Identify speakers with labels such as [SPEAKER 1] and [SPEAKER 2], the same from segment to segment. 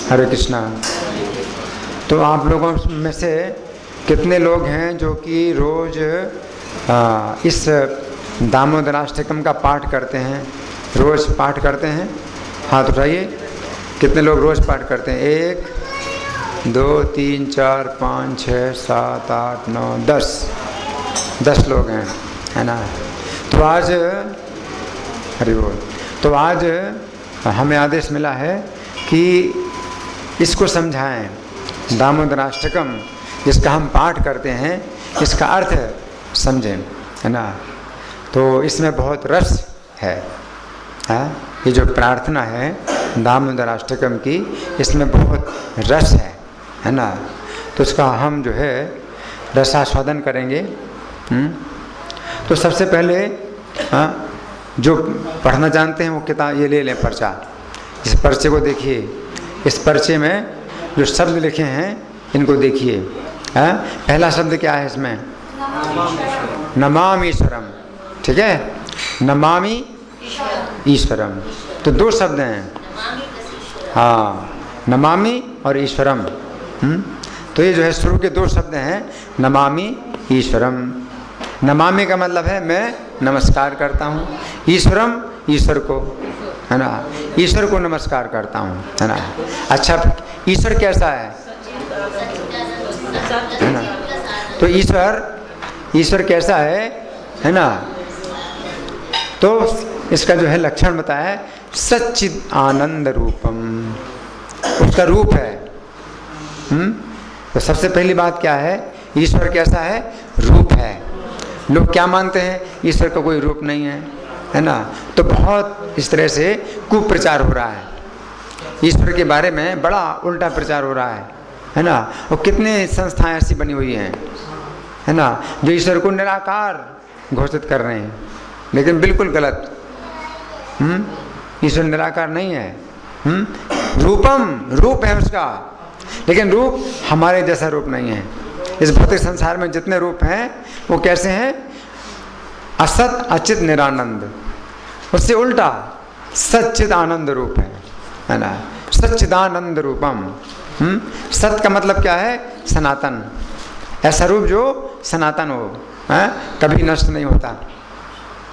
[SPEAKER 1] हरे कृष्णा। तो आप लोगों में से कितने लोग हैं जो कि रोज़ इस दामोदराष्टकम का पाठ करते हैं, रोज़ पाठ करते हैं? हाथ उठाइए। कितने लोग रोज़ पाठ करते हैं? 1 2 3 4 5 6 7 8 9 10 लोग हैं, है ना। तो आज हरि बोल। तो आज हमें आदेश मिला है कि इसको समझाएं, दामोदराष्टकम जिसका हम पाठ करते हैं इसका अर्थ समझें, है ना। तो इसमें बहुत रस है, ये जो प्रार्थना है दामोदराष्टकम की, इसमें बहुत रस है ना। तो इसका हम जो है रसास्वादन करेंगे। तो सबसे पहले जो पढ़ना जानते हैं वो किताब ये ले लें, पर्चा। इस पर्चे को देखिए, इस पर्चे में जो शब्द लिखे हैं इनको देखिए। पहला शब्द क्या है इसमें? नमामि ईश्वरम, ठीक है, नमामि ईश्वरम। तो 2 शब्द हैं, हाँ, नमामि और ईश्वरम। तो ये जो है शुरू के 2 शब्द हैं, नमामि ईश्वरम। नमामि का मतलब है मैं नमस्कार करता हूँ, ईश्वरम ईश्वर को, है ना, ईश्वर को नमस्कार करता हूँ, है ना। अच्छा, ईश्वर कैसा है ना। तो ईश्वर कैसा है ना। तो इसका जो है लक्षण बताया है, सच्चिद आनंद रूपम, उसका रूप है। तो सबसे पहली बात क्या है, ईश्वर कैसा है? रूप है। लोग क्या मानते हैं? ईश्वर का कोई रूप नहीं है ना। तो बहुत इस तरह से कुप्रचार हो रहा है, ईश्वर के बारे में बड़ा उल्टा प्रचार हो रहा है ना। और कितने संस्थाएं ऐसी बनी हुई हैं, है ना, जो ईश्वर को निराकार घोषित कर रहे हैं, लेकिन बिल्कुल गलत। ईश्वर निराकार नहीं है। रूपम, रूप है उसका, लेकिन रूप हमारे जैसा रूप नहीं है। इस भौतिक संसार में जितने रूप हैं वो कैसे हैं? असत अचित निरानंद, उससे उल्टा सच्चिद आनंद रूप है ना। सच्चिदानंद रूपम। सत का मतलब क्या है? सनातन, ऐसा रूप जो सनातन हो, कभी नष्ट नहीं होता,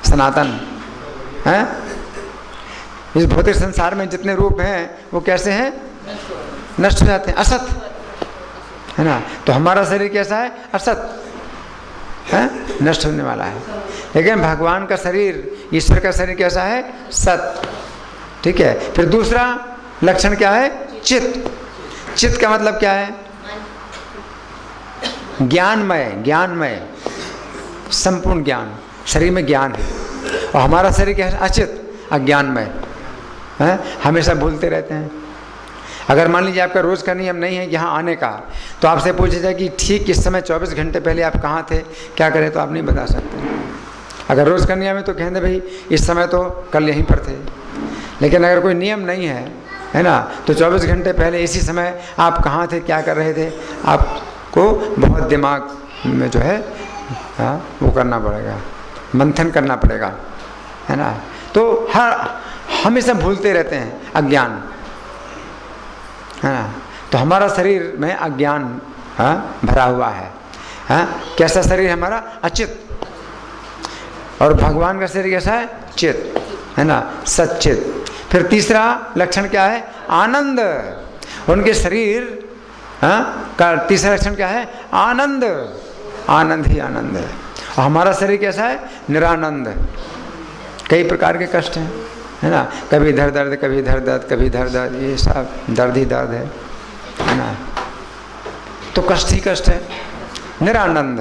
[SPEAKER 1] सनातन है। इस भौतिक संसार में जितने रूप हैं वो कैसे हैं? नष्ट हो जाते हैं, असत, है ना। तो हमारा शरीर कैसा है? असत है, नष्ट होने वाला है। लेकिन भगवान का शरीर, ईश्वर का शरीर कैसा है? सत, ठीक है। फिर दूसरा लक्षण क्या है? चित्त। चित्त का मतलब क्या है? ज्ञानमय, ज्ञानमय, संपूर्ण ज्ञान, शरीर में ज्ञान है। और हमारा शरीर क्या है? अचित, अज्ञानमय है, हमेशा भूलते रहते हैं। अगर मान लीजिए आपका रोज़ का नियम नहीं है यहाँ आने का, तो आपसे पूछा जाए कि ठीक इस समय 24 घंटे पहले आप कहाँ थे, क्या करें, तो आप नहीं बता सकते। अगर रोज़ का नियम है तो कहेंगे भाई इस समय तो कल यहीं पर थे। लेकिन अगर कोई नियम नहीं है ना, तो 24 घंटे पहले इसी समय आप कहाँ थे, क्या कर रहे थे, आपको बहुत दिमाग में जो है वो करना पड़ेगा, मंथन करना पड़ेगा, है ना। तो हमेशा भूलते रहते हैं, अज्ञान, है ना। तो हमारा शरीर में अज्ञान भरा हुआ है। कैसा शरीर हमारा? अचित। और भगवान का शरीर कैसा है? चित, है ना, सच्चित। फिर तीसरा लक्षण क्या है? आनंद। उनके शरीर का तीसरा लक्षण क्या है? आनंद, आनंद ही आनंद है। और हमारा शरीर कैसा है? निरानंद। कई प्रकार के कष्ट हैं, है ना, कभी इधर दर्द, कभी इधर दर्द, कभी इधर दर्द, ये सब दर्द ही दर्द है ना। तो कष्ट ही कष्ट है, निरानंद।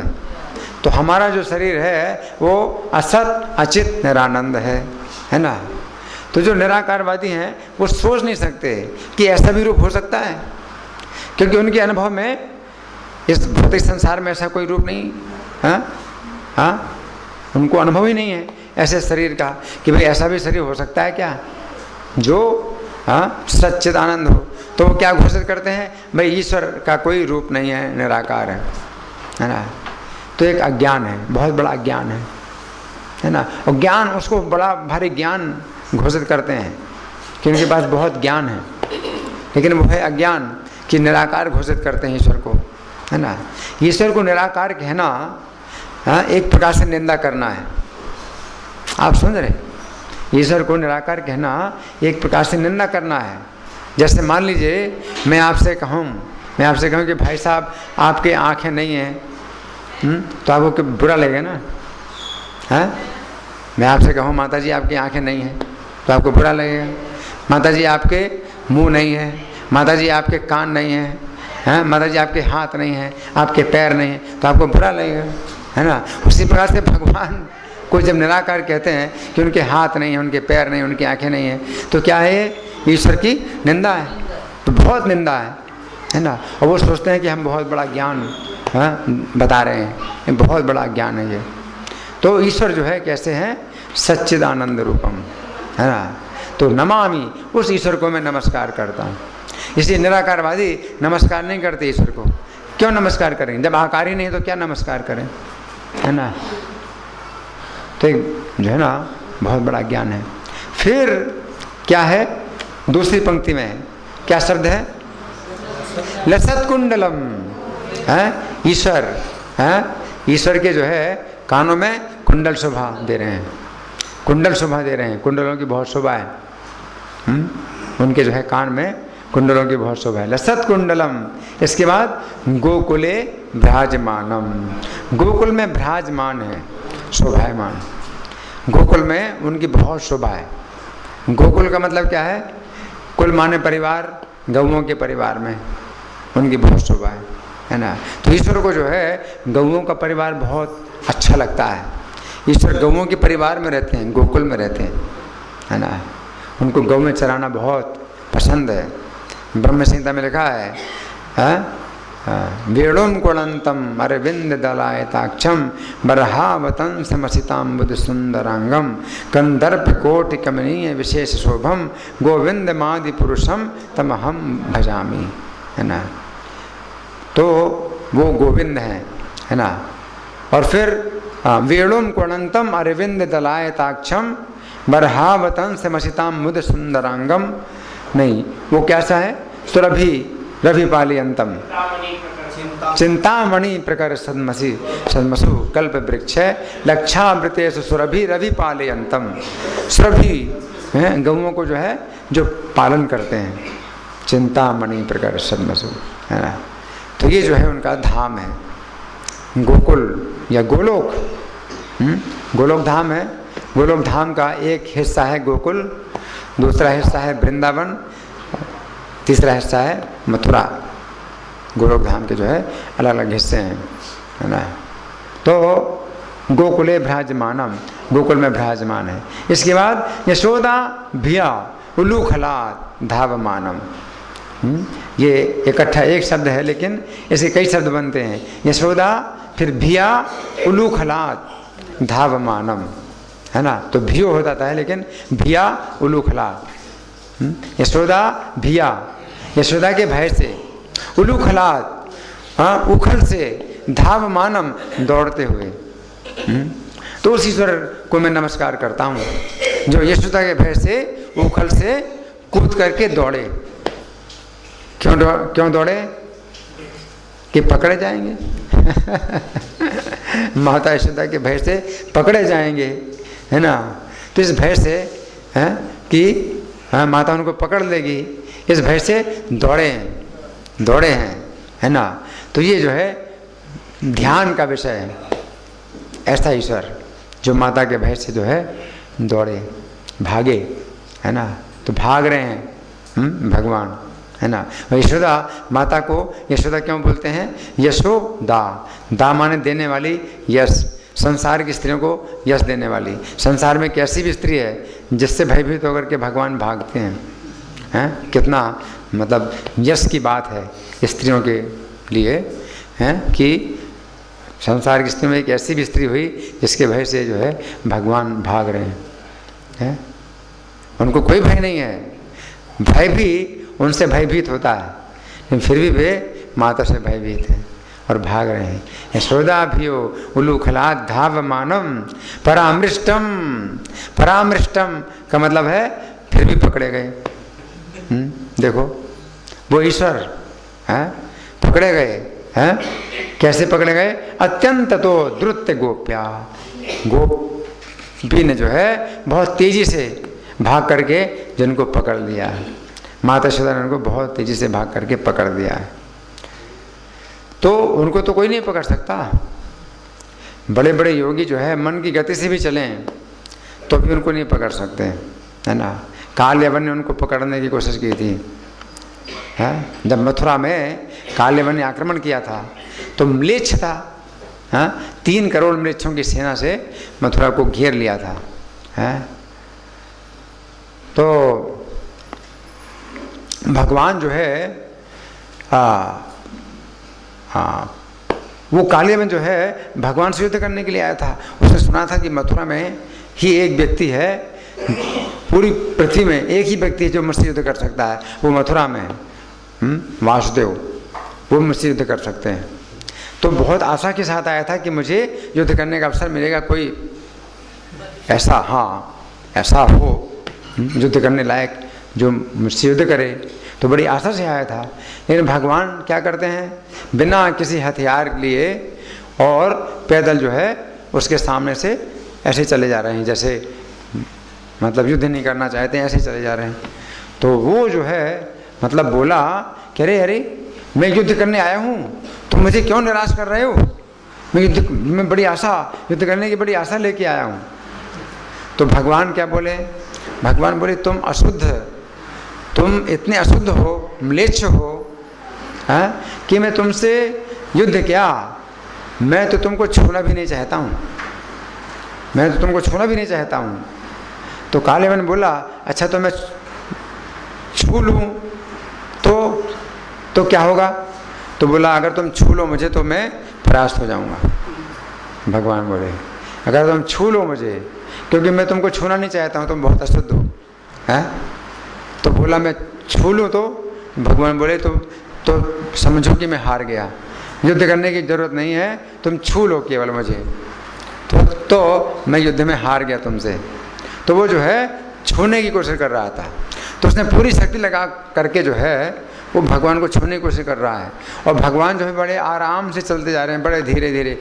[SPEAKER 1] तो हमारा जो शरीर है वो असत अचित निरानंद है ना। तो जो निराकारवादी हैं वो सोच नहीं सकते कि ऐसा भी रूप हो सकता है, क्योंकि उनके अनुभव में इस भौतिक संसार में ऐसा कोई रूप नहीं, उनको अनुभव ही नहीं है ऐसे शरीर का कि भाई ऐसा भी शरीर हो सकता है क्या, जो सच्चिद आनंद हो। तो वो क्या घोषित करते हैं? भाई ईश्वर का कोई रूप नहीं है, निराकार है ना। तो एक अज्ञान है, बहुत बड़ा अज्ञान है ना। और ज्ञान, उसको बड़ा भारी ज्ञान घोषित करते हैं कि उनके पास बहुत ज्ञान है। लेकिन वो है अज्ञान कि निराकार घोषित करते हैं ईश्वर को, है ना। ईश्वर को निराकार कहना एक प्रकार से निंदा करना है। आप समझ रहे, ईश्वर को निराकार कहना एक प्रकार से निंदा करना है। जैसे मान लीजिए मैं आपसे कहूँ कि भाई साहब आपके आँखें नहीं हैं, तो आपको बुरा लगेगा ना, है। मैं आपसे कहूँ माता जी आपकी आँखें नहीं हैं, तो आपको बुरा लगेगा। माता जी आपके मुंह नहीं है, माता जी आपके कान नहीं हैं, हैं, माता जी आपके हाथ नहीं हैं, आपके पैर नहीं हैं, तो आपको बुरा लगेगा, है ना। उसी प्रकार से भगवान को जब निराकार कहते हैं कि उनके हाथ नहीं हैं, उनके पैर नहीं, उनकी आंखें नहीं हैं, तो क्या है, ईश्वर की निंदा है, तो बहुत निंदा है ना। और वो सोचते हैं कि हम बहुत बड़ा ज्ञान बता रहे हैं, ये बहुत बड़ा ज्ञान है ये। तो ईश्वर जो है कैसे हैं, सच्चिदानंद रूपम, है ना। तो नमामि, उस ईश्वर को मैं नमस्कार करता हूँ। इसलिए निराकारवादी नमस्कार नहीं करते ईश्वर को। क्यों नमस्कार करें, जब आकार ही नहीं तो क्या नमस्कार करें, है ना। तो एक जो है ना बहुत बड़ा ज्ञान है। फिर क्या है, दूसरी पंक्ति में क्या शब्द है, लसत कुंडलम, है ईश्वर, है ईश्वर के जो है कानों में कुंडल शोभा दे रहे हैं, कुंडल शोभा दे रहे हैं, कुंडलों की बहुत शोभा है। उनके जो है कान में कुंडलों की बहुत शोभा है। लसत कुंडलम, इसके बाद गोकुले भ्राजमानम, गोकुल में भ्राजमान है, शोभायमान, गोकुल में उनकी बहुत शोभा है। गोकुल का मतलब क्या है, कुल माने परिवार, गौओं के परिवार में उनकी बहुत शोभा है ना। तो ईश्वर को जो है गौओं का परिवार बहुत अच्छा लगता है। ईश्वर गौओं के परिवार में रहते हैं, गोकुल में रहते हैं, है ना। उनको गौ में चराना बहुत पसंद है। ब्रह्म संहिता में लिखा है, वेणुम कुणंतम अरविंद दलायताक्षम बरहावतं समसिताम्बुद सुंदरांगम कंदर्प कोटि कमनीय विशेष शोभम गोविंद मादि पुरुषम तमहम भजामी, है ना। तो वो गोविंद है ना। और फिर वेणुम कुणंतम अरविंद दलायताक्षम बरहावतं समसिताम्बुद सुंदरांगम, नहीं वो कैसा है, सुरभि रवि पालयंतम चिंतामणि प्रकर सदमसु कल्प वृक्ष लक्षावृतेषु सुरभि रवि पालयंतम। सुरभि हैं गौओं को जो है जो पालन करते हैं, चिंतामणि प्रकर सदमसु, है ना। तो ये जो है उनका धाम है, गोकुल या गोलोक, गोलोक धाम है। गोलोक धाम का एक हिस्सा है गोकुल, दूसरा हिस्सा है वृंदावन, तीसरा हिस्सा है मथुरा। गोलोक धाम के जो है अलग अलग हिस्से हैं, है ना। तो गोकुले भ्राजमानम, गोकुल में भ्राजमान है। इसके बाद यशोदा भिया उलूखलात धावमानम, ये इकट्ठा एक शब्द है लेकिन इसके कई शब्द बनते हैं। यशोदा, फिर भिया उलूखलात धावमानम, है ना। तो भियो हो जाता है लेकिन भिया उलूखलात, यशोदा भिया, यशोदा के भय से, उलूखलात उखल से, धावमानम दौड़ते हुए। तो उस ईश्वर को मैं नमस्कार करता हूँ जो यशोदा के भय से उखल से कूद करके दौड़े। क्यों दौड़े, कि पकड़े जाएंगे माता यशोदा के भय से पकड़े जाएंगे, है ना। तो इस भय से है कि माता उनको पकड़ लेगी, इस भय से दौड़े हैं, है ना। तो ये जो है ध्यान का विषय है, ऐसा ईश्वर जो माता के भय से जो है दौड़े, भागे, है ना। तो भाग रहे हैं भगवान, है ना। यशोदा माता को यशोदा क्यों बोलते हैं, यशोदा, दा माने देने वाली, यश संसार की स्त्रियों को यश देने वाली। संसार में कैसी भी स्त्री है जिससे भयभीत होकर के भगवान भागते हैं, कितना मतलब यश की बात है स्त्रियों के लिए, हैं कि संसार की स्त्रियों में एक ऐसी भी स्त्री हुई जिसके भय से जो है भगवान भाग रहे हैं। उनको कोई भय नहीं है, भय भी उनसे भयभीत होता है लेकिन फिर भी वे माता से भयभीत हैं और भाग रहे हैं। यशोदा भियो उलूखलात धावमानम परामृष्टम, परामृष्टम का मतलब है फिर भी पकड़े गए। देखो वो ईश्वर हैं पकड़े गए हैं। कैसे पकड़े गए? अत्यंत तो द्रुत गोप्या, गोपी ने जो है बहुत तेजी से भाग करके जिनको पकड़ लिया है। माता यशोदा ने उनको बहुत तेजी से भाग करके पकड़ दिया है। तो उनको तो कोई नहीं पकड़ सकता। बड़े बड़े योगी जो है मन की गति से भी चलें तो भी उनको नहीं पकड़ सकते, है ना। काल यवन ने उनको पकड़ने की कोशिश की थी, है। जब मथुरा में काल यवन ने आक्रमण किया था तो म्लेच्छ था, हाँ, 3 करोड़ म्लेच्छों की सेना से मथुरा को घेर लिया था, है। तो भगवान जो है वो काल यवन जो है भगवान से युद्ध करने के लिए आया था। उसने सुना था कि मथुरा में ही एक व्यक्ति है, पूरी पृथ्वी में एक ही व्यक्ति है जो मुझसे युद्ध कर सकता है, वो मथुरा में वासुदेव, वो मुझसे युद्ध कर सकते हैं। तो बहुत आशा के साथ आया था कि मुझे युद्ध करने का अवसर मिलेगा, कोई ऐसा, हाँ, ऐसा हो युद्ध करने लायक जो मुझसे युद्ध करे। तो बड़ी आशा से आया था। लेकिन भगवान क्या करते हैं, बिना किसी हथियार लिए और पैदल जो है उसके सामने से ऐसे चले जा रहे हैं, जैसे मतलब युद्ध नहीं करना चाहते हैं, ऐसे चले जा रहे हैं। तो वो जो है मतलब बोला कि अरे मैं युद्ध करने आया हूँ, तुम मुझे क्यों निराश कर रहे हो? मैं बड़ी आशा, युद्ध करने की बड़ी आशा लेके आया हूँ। तो भगवान क्या बोले? भगवान बोले तुम अशुद्ध, तुम इतने अशुद्ध हो, म्लेच्छ हो, हाँ, कि मैं तुमसे युद्ध क्या, मैं तो तुमको छूना भी नहीं चाहता हूँ, मैं तो तुमको छूना भी नहीं चाहता हूँ। तो काल यवन बोला अच्छा तो मैं छू लूँ तो क्या होगा? तो बोला अगर तुम छू लो मुझे तो मैं परास्त हो जाऊँगा। भगवान बोले अगर तुम छू लो मुझे, क्योंकि मैं तुमको छूना नहीं चाहता हूँ, तुम बहुत अशुद्ध हो, हैं। तो बोला मैं छू लूँ तो भगवान बोले तो समझो कि मैं हार गया, युद्ध करने की जरूरत नहीं है, तुम छू लो केवल मुझे, तो मैं युद्ध में हार गया तुमसे। तो वो जो है छूने की कोशिश कर रहा था, तो उसने पूरी शक्ति लगा करके जो है वो भगवान को छूने की कोशिश कर रहा है। और भगवान जो है बड़े आराम से चलते जा रहे हैं, बड़े धीरे धीरे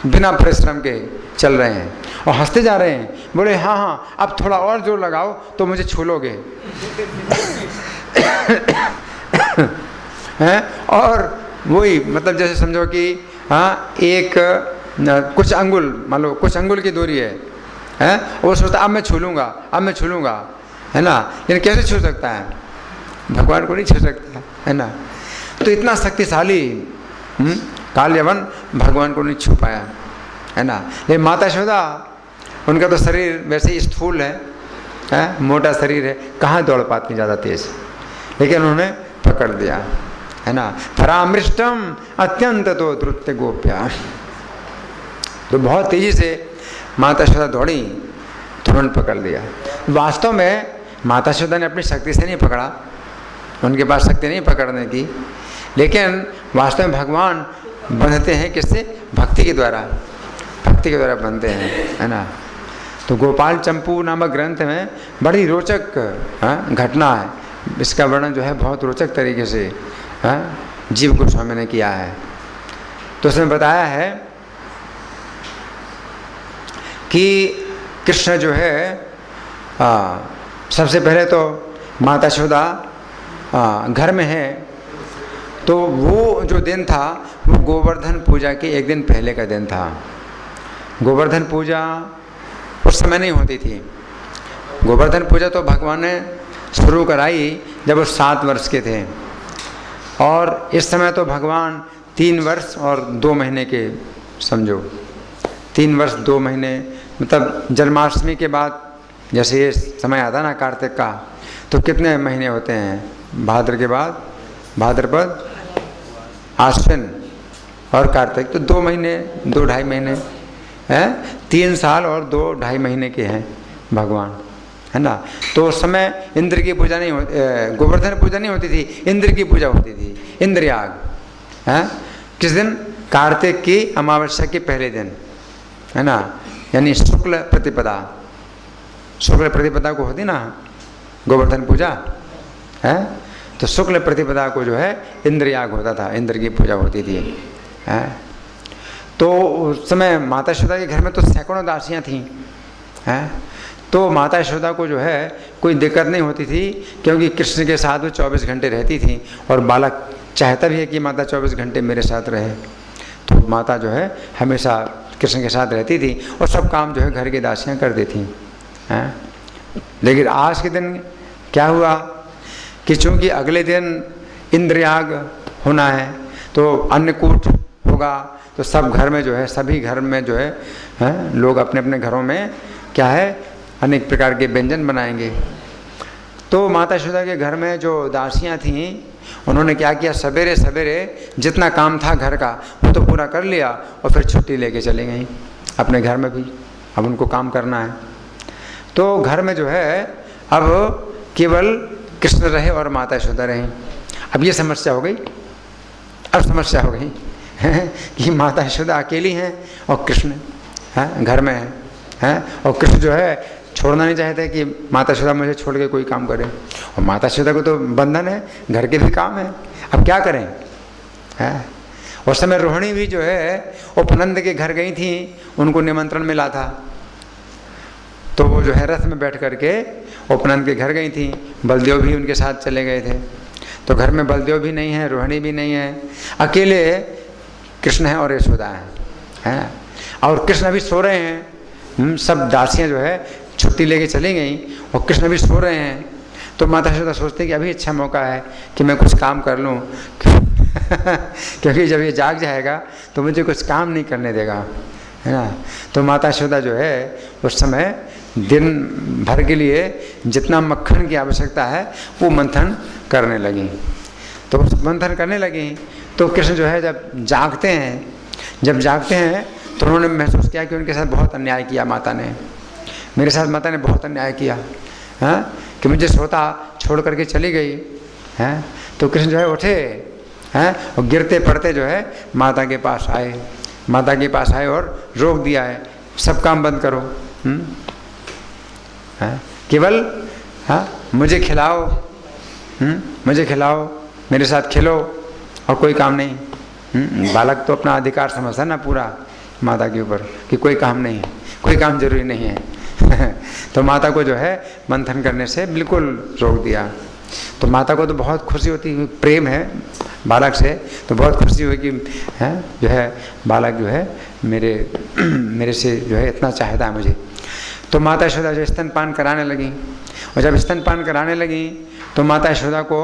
[SPEAKER 1] बिना परिश्रम के चल रहे हैं और हंसते जा रहे हैं। बोले हाँ अब थोड़ा और जोर लगाओ तो मुझे छू लोगे। हैं। और वही मतलब जैसे समझो कि हाँ एक कुछ अंगुल, मान लो कुछ अंगुल की दूरी है, वो सोचता अब मैं छू लूँगा, अब मैं छू लूँगा, है ना। लेकिन कैसे छू सकता है? भगवान को नहीं छू सकता, है ना। तो इतना शक्तिशाली काल यवन भगवान को नहीं छू पाया, है ना। ये माता यशोदा, उनका तो शरीर वैसे ही स्थूल है, मोटा शरीर है, कहाँ दौड़ पाती ज़्यादा तेज, लेकिन उन्होंने पकड़ दिया, है ना। परामृष्टम अत्यंत तो द्रुत गोप्या, तो बहुत तेजी से माता यशोदा दौड़ी, तुरंत पकड़ लिया। वास्तव में माता यशोदा ने अपनी शक्ति से नहीं पकड़ा, उनके पास शक्ति नहीं पकड़ने की, लेकिन वास्तव में भगवान बंधते हैं किससे? भक्ति के द्वारा, भक्ति के द्वारा बनते हैं, है ना। तो गोपाल चंपू नामक ग्रंथ में बड़ी रोचक घटना है, इसका वर्णन जो है बहुत रोचक तरीके से जीव गोस्वामी ने किया है। तो उसमें बताया है कि कृष्ण जो है सबसे पहले तो माता यशोदा घर में है, तो वो जो दिन था वो गोवर्धन पूजा के एक दिन पहले का दिन था। गोवर्धन पूजा उस समय नहीं होती थी। गोवर्धन पूजा तो भगवान ने शुरू कराई जब वो 7 वर्ष के थे, और इस समय तो भगवान 3 वर्ष और 2 महीने के, समझो 3 वर्ष 2 महीने, मतलब जन्माष्टमी के बाद जैसे ये समय आता ना कार्तिक का, तो कितने महीने होते हैं? भाद्र के बाद भाद्रपद, आश्विन और कार्तिक, तो 2 महीने, 2-2.5 महीने हैं। 3 साल और 2-2.5 महीने के हैं भगवान, है ना। तो उस समय इंद्र की पूजा नहीं होती, गोवर्धन पूजा नहीं होती थी, इंद्र की पूजा होती थी, इंद्रयाग, है। किस दिन? कार्तिक की अमावस्या के पहले दिन, है ना, यानी शुक्ल प्रतिपदा, शुक्ल प्रतिपदा को होती ना गोवर्धन पूजा, है। तो शुक्ल प्रतिपदा को जो है इंद्र याग होता था, इंद्र की पूजा होती थी। हैं तो उस समय माता यशोदा के घर में तो सैकड़ों दासियाँ थीं। हैं तो माता यशोदा को जो है कोई दिक्कत नहीं होती थी, क्योंकि कृष्ण के साथ वो 24 घंटे रहती थी, और बालक चाहता भी है कि माता 24 घंटे मेरे साथ रहे। तो माता जो है हमेशा कृष्ण के साथ रहती थी और सब काम जो है घर की दासियाँ कर देती हैं। लेकिन आज के दिन क्या हुआ कि चूँकि अगले दिन इंद्रयाग होना है तो अन्नकूट होगा, तो सब घर में जो है, सभी घर में जो है लोग अपने अपने घरों में क्या है अनेक प्रकार के व्यंजन बनाएंगे। तो माता यशोदा के घर में जो दासियाँ थीं उन्होंने क्या किया, सवेरे सवेरे जितना काम था घर का वो तो पूरा कर लिया और फिर छुट्टी लेके चली गई अपने घर में भी, अब उनको काम करना है। तो घर में जो है अब केवल कृष्ण रहे और माता यशोदा रहीं। अब ये समस्या हो गई, अब समस्या हो गई कि माता यशोदा अकेली हैं और कृष्ण हैं घर में हैं, और कृष्ण जो है छोड़ना नहीं चाहते कि माता यशोदा मुझे छोड़ के कोई काम करे, और माता यशोदा को तो बंधन है, घर के भी काम है, अब क्या करें। हैं उस समय रोहिणी भी जो है उपनंद के घर गई थी, उनको निमंत्रण मिला था, तो वो जो है रथ में बैठ करके उपनंद के घर गई थी। बलदेव भी उनके साथ चले गए थे। तो घर में बलदेव भी नहीं है, रोहिणी भी नहीं है, अकेले कृष्ण हैं और यशोदा हैं। और कृष्ण अभी सो रहे हैं, सब दासियाँ जो है छुट्टी लेके चली गई और कृष्ण भी सो रहे हैं। तो माता यशोदा सोचते हैं कि अभी अच्छा मौका है कि मैं कुछ काम कर लूँ क्योंकि जब ये जाग जाएगा तो मुझे कुछ काम नहीं करने देगा, है ना। तो माता यशोदा जो है उस समय दिन भर के लिए जितना मक्खन की आवश्यकता है वो मंथन करने लगी। तो मंथन करने लगी तो कृष्ण जो है जब जागते हैं तो उन्होंने महसूस किया कि उनके साथ बहुत अन्याय किया माता ने, मेरे साथ माता ने बहुत अन्याय किया कि मुझे सोता छोड़ करके चली गई। तो कृष्ण जो है उठे और गिरते पड़ते जो है माता के पास आए और रोक दिया है, सब काम बंद करो, केवल मुझे खिलाओ, मेरे साथ खेलो और कोई काम नहीं। बालक तो अपना अधिकार समझता ना पूरा माता के ऊपर कि कोई काम नहीं है, कोई काम जरूरी नहीं है तो माता को जो है मंथन करने से बिल्कुल रोक दिया। तो माता को तो बहुत खुशी होती, प्रेम है बालक से, तो बहुत खुशी हुई कि जो है बालक जो है मेरे से जो है इतना चाहता है मुझे। तो माता यशोदा जो स्तनपान कराने लगी, और जब स्तनपान कराने लगी तो माता यशोदा को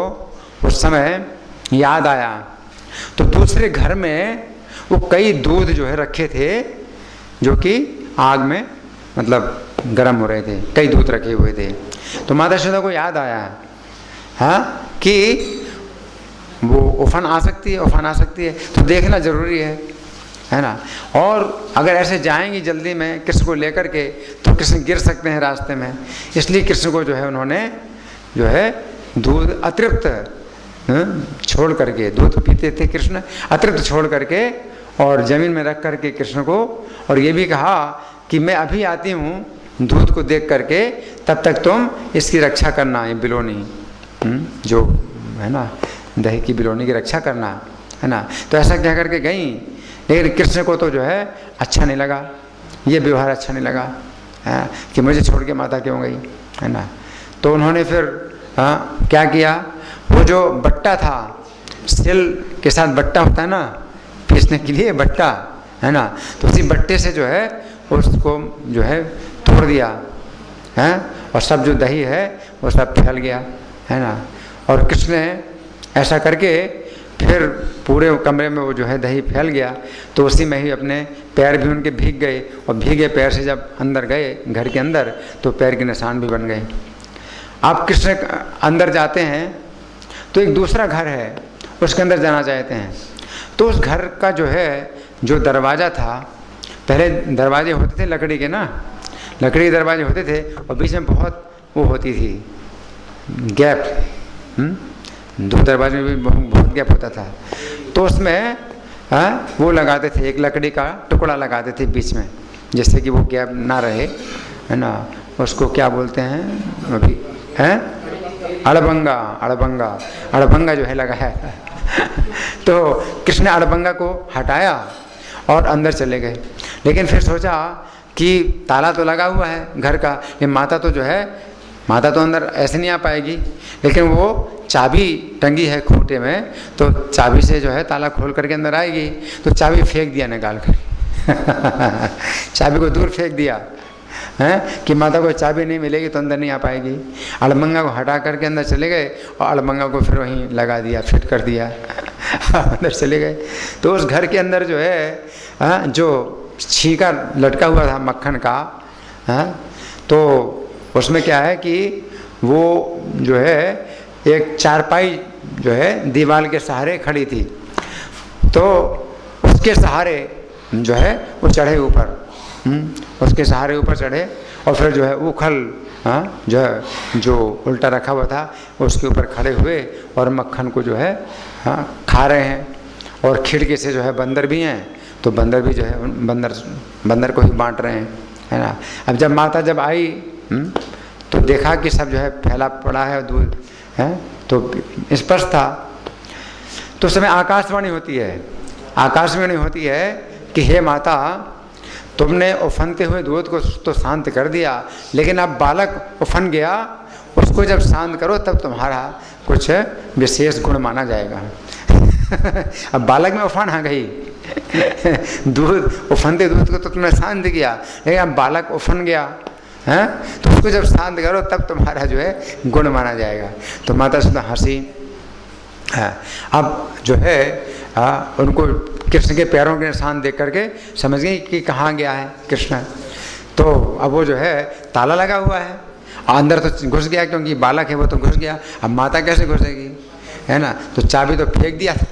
[SPEAKER 1] उस समय याद आया, तो दूसरे घर में वो कई दूध जो है रखे थे जो कि आग में मतलब गर्म हो रहे थे, कई दूध रखे हुए थे। तो माता यशोदा को याद आया कि वो उफन आ सकती है, तो देखना ज़रूरी है ना। और अगर ऐसे जाएंगी जल्दी में कृष्ण को लेकर के तो कृष्ण गिर सकते हैं रास्ते में, इसलिए कृष्ण को जो है उन्होंने जो है दूध अतिरिक्त छोड़ करके, दूध पीते थे कृष्ण, अतिरिक्त छोड़ करके और ज़मीन में रख करके कृष्ण को, और ये भी कहा कि मैं अभी आती हूँ दूध को देख करके, तब तक तुम इसकी रक्षा करना, ये बिलोनी जो है ना दही की बिलोनी की रक्षा करना, है ना। तो ऐसा कह करके गई, लेकिन कृष्ण को तो जो है अच्छा नहीं लगा, ये व्यवहार अच्छा नहीं लगा कि मुझे छोड़ के माता क्यों गई, है ना। तो उन्होंने फिर क्या किया, वो जो बट्टा था, सिल के साथ बट्टा होता है ना पीसने के लिए बट्टा, है ना, तो उसी बट्टे से जो है उसको जो है तोड़ दिया और सब जो दही है वो सब फैल गया, है ना। और कृष्ण ने ऐसा करके फिर पूरे कमरे में वो जो है दही फैल गया, तो उसी में ही अपने पैर भी उनके भीग गए, और भीगे पैर से जब अंदर गए घर के अंदर तो पैर के निशान भी बन गए। आप कृष्ण अंदर जाते हैं तो एक दूसरा घर है, उसके अंदर जाना चाहते हैं, तो उस घर का जो है जो दरवाज़ा था, पहले दरवाजे होते थे लकड़ी के ना, लकड़ी के दरवाजे होते थे और बीच में बहुत वो होती थी गैप, दो दरवाजे में भी बहुत गैप होता था, तो उसमें वो लगाते थे, एक लकड़ी का टुकड़ा लगाते थे बीच में, जिससे कि वो गैप ना रहे, है ना। उसको क्या बोलते हैं अभी, हैं अड़भंगा अड़भंगा अड़भंगा जो है लगाया था। तो कृष्ण ने अड़भंगा को हटाया और अंदर चले गए। लेकिन फिर सोचा कि ताला तो लगा हुआ है घर का, ये माता तो जो है, माता तो अंदर ऐसे नहीं आ पाएगी, लेकिन वो चाबी टंगी है खूंटे में, तो चाबी से जो है ताला खोल करके अंदर आएगी। तो चाबी फेंक दिया निकाल कर चाबी को दूर फेंक दिया है कि माता को चाबी नहीं मिलेगी तो अंदर नहीं आ पाएगी। अड़भंगा को हटा करके अंदर चले गए और अड़भंगा को फिर वहीं लगा दिया, फिट कर दिया अंदर चले गए। तो उस घर के अंदर जो है जो छीका लटका हुआ था मक्खन का, तो उसमें क्या है कि वो जो है एक चारपाई जो है दीवार के सहारे खड़ी थी, तो उसके सहारे जो है वो चढ़े ऊपर, उसके सहारे ऊपर चढ़े और फिर जो है उखल जो है जो उल्टा रखा हुआ था उसके ऊपर खड़े हुए और मक्खन को जो है खा रहे हैं। और खिड़की से जो है बंदर भी हैं, तो बंदर भी जो है बंदर को ही बांट रहे हैं, है ना। अब जब माता जब आई तो देखा कि सब जो है फैला पड़ा है दूध है, तो स्पर्श था। तो उस समय आकाशवाणी होती है, आकाशवाणी होती है कि हे माता, तुमने उफनते हुए दूध को तो शांत कर दिया, लेकिन अब बालक उफन गया, उसको जब शांत करो तब तुम्हारा कुछ विशेष गुण माना जाएगा। अब बालक में उफान आ गई दूध उफनते दूध को तो तुमने शांत किया, लेकिन अब बालक उफन गया है, तो उसको जब शांत करो तब तुम्हारा जो है गुण माना जाएगा। तो माता सुधा हंसी। अब जो है उनको कृष्ण के पैरों के निशान देख करके समझ गई कि कहाँ गया है कृष्ण। तो अब वो जो है ताला लगा हुआ है, अंदर तो घुस गया क्योंकि बालक है वो तो घुस गया, अब माता कैसे घुसेगी, है ना। तो चाबी तो फेंक दिया था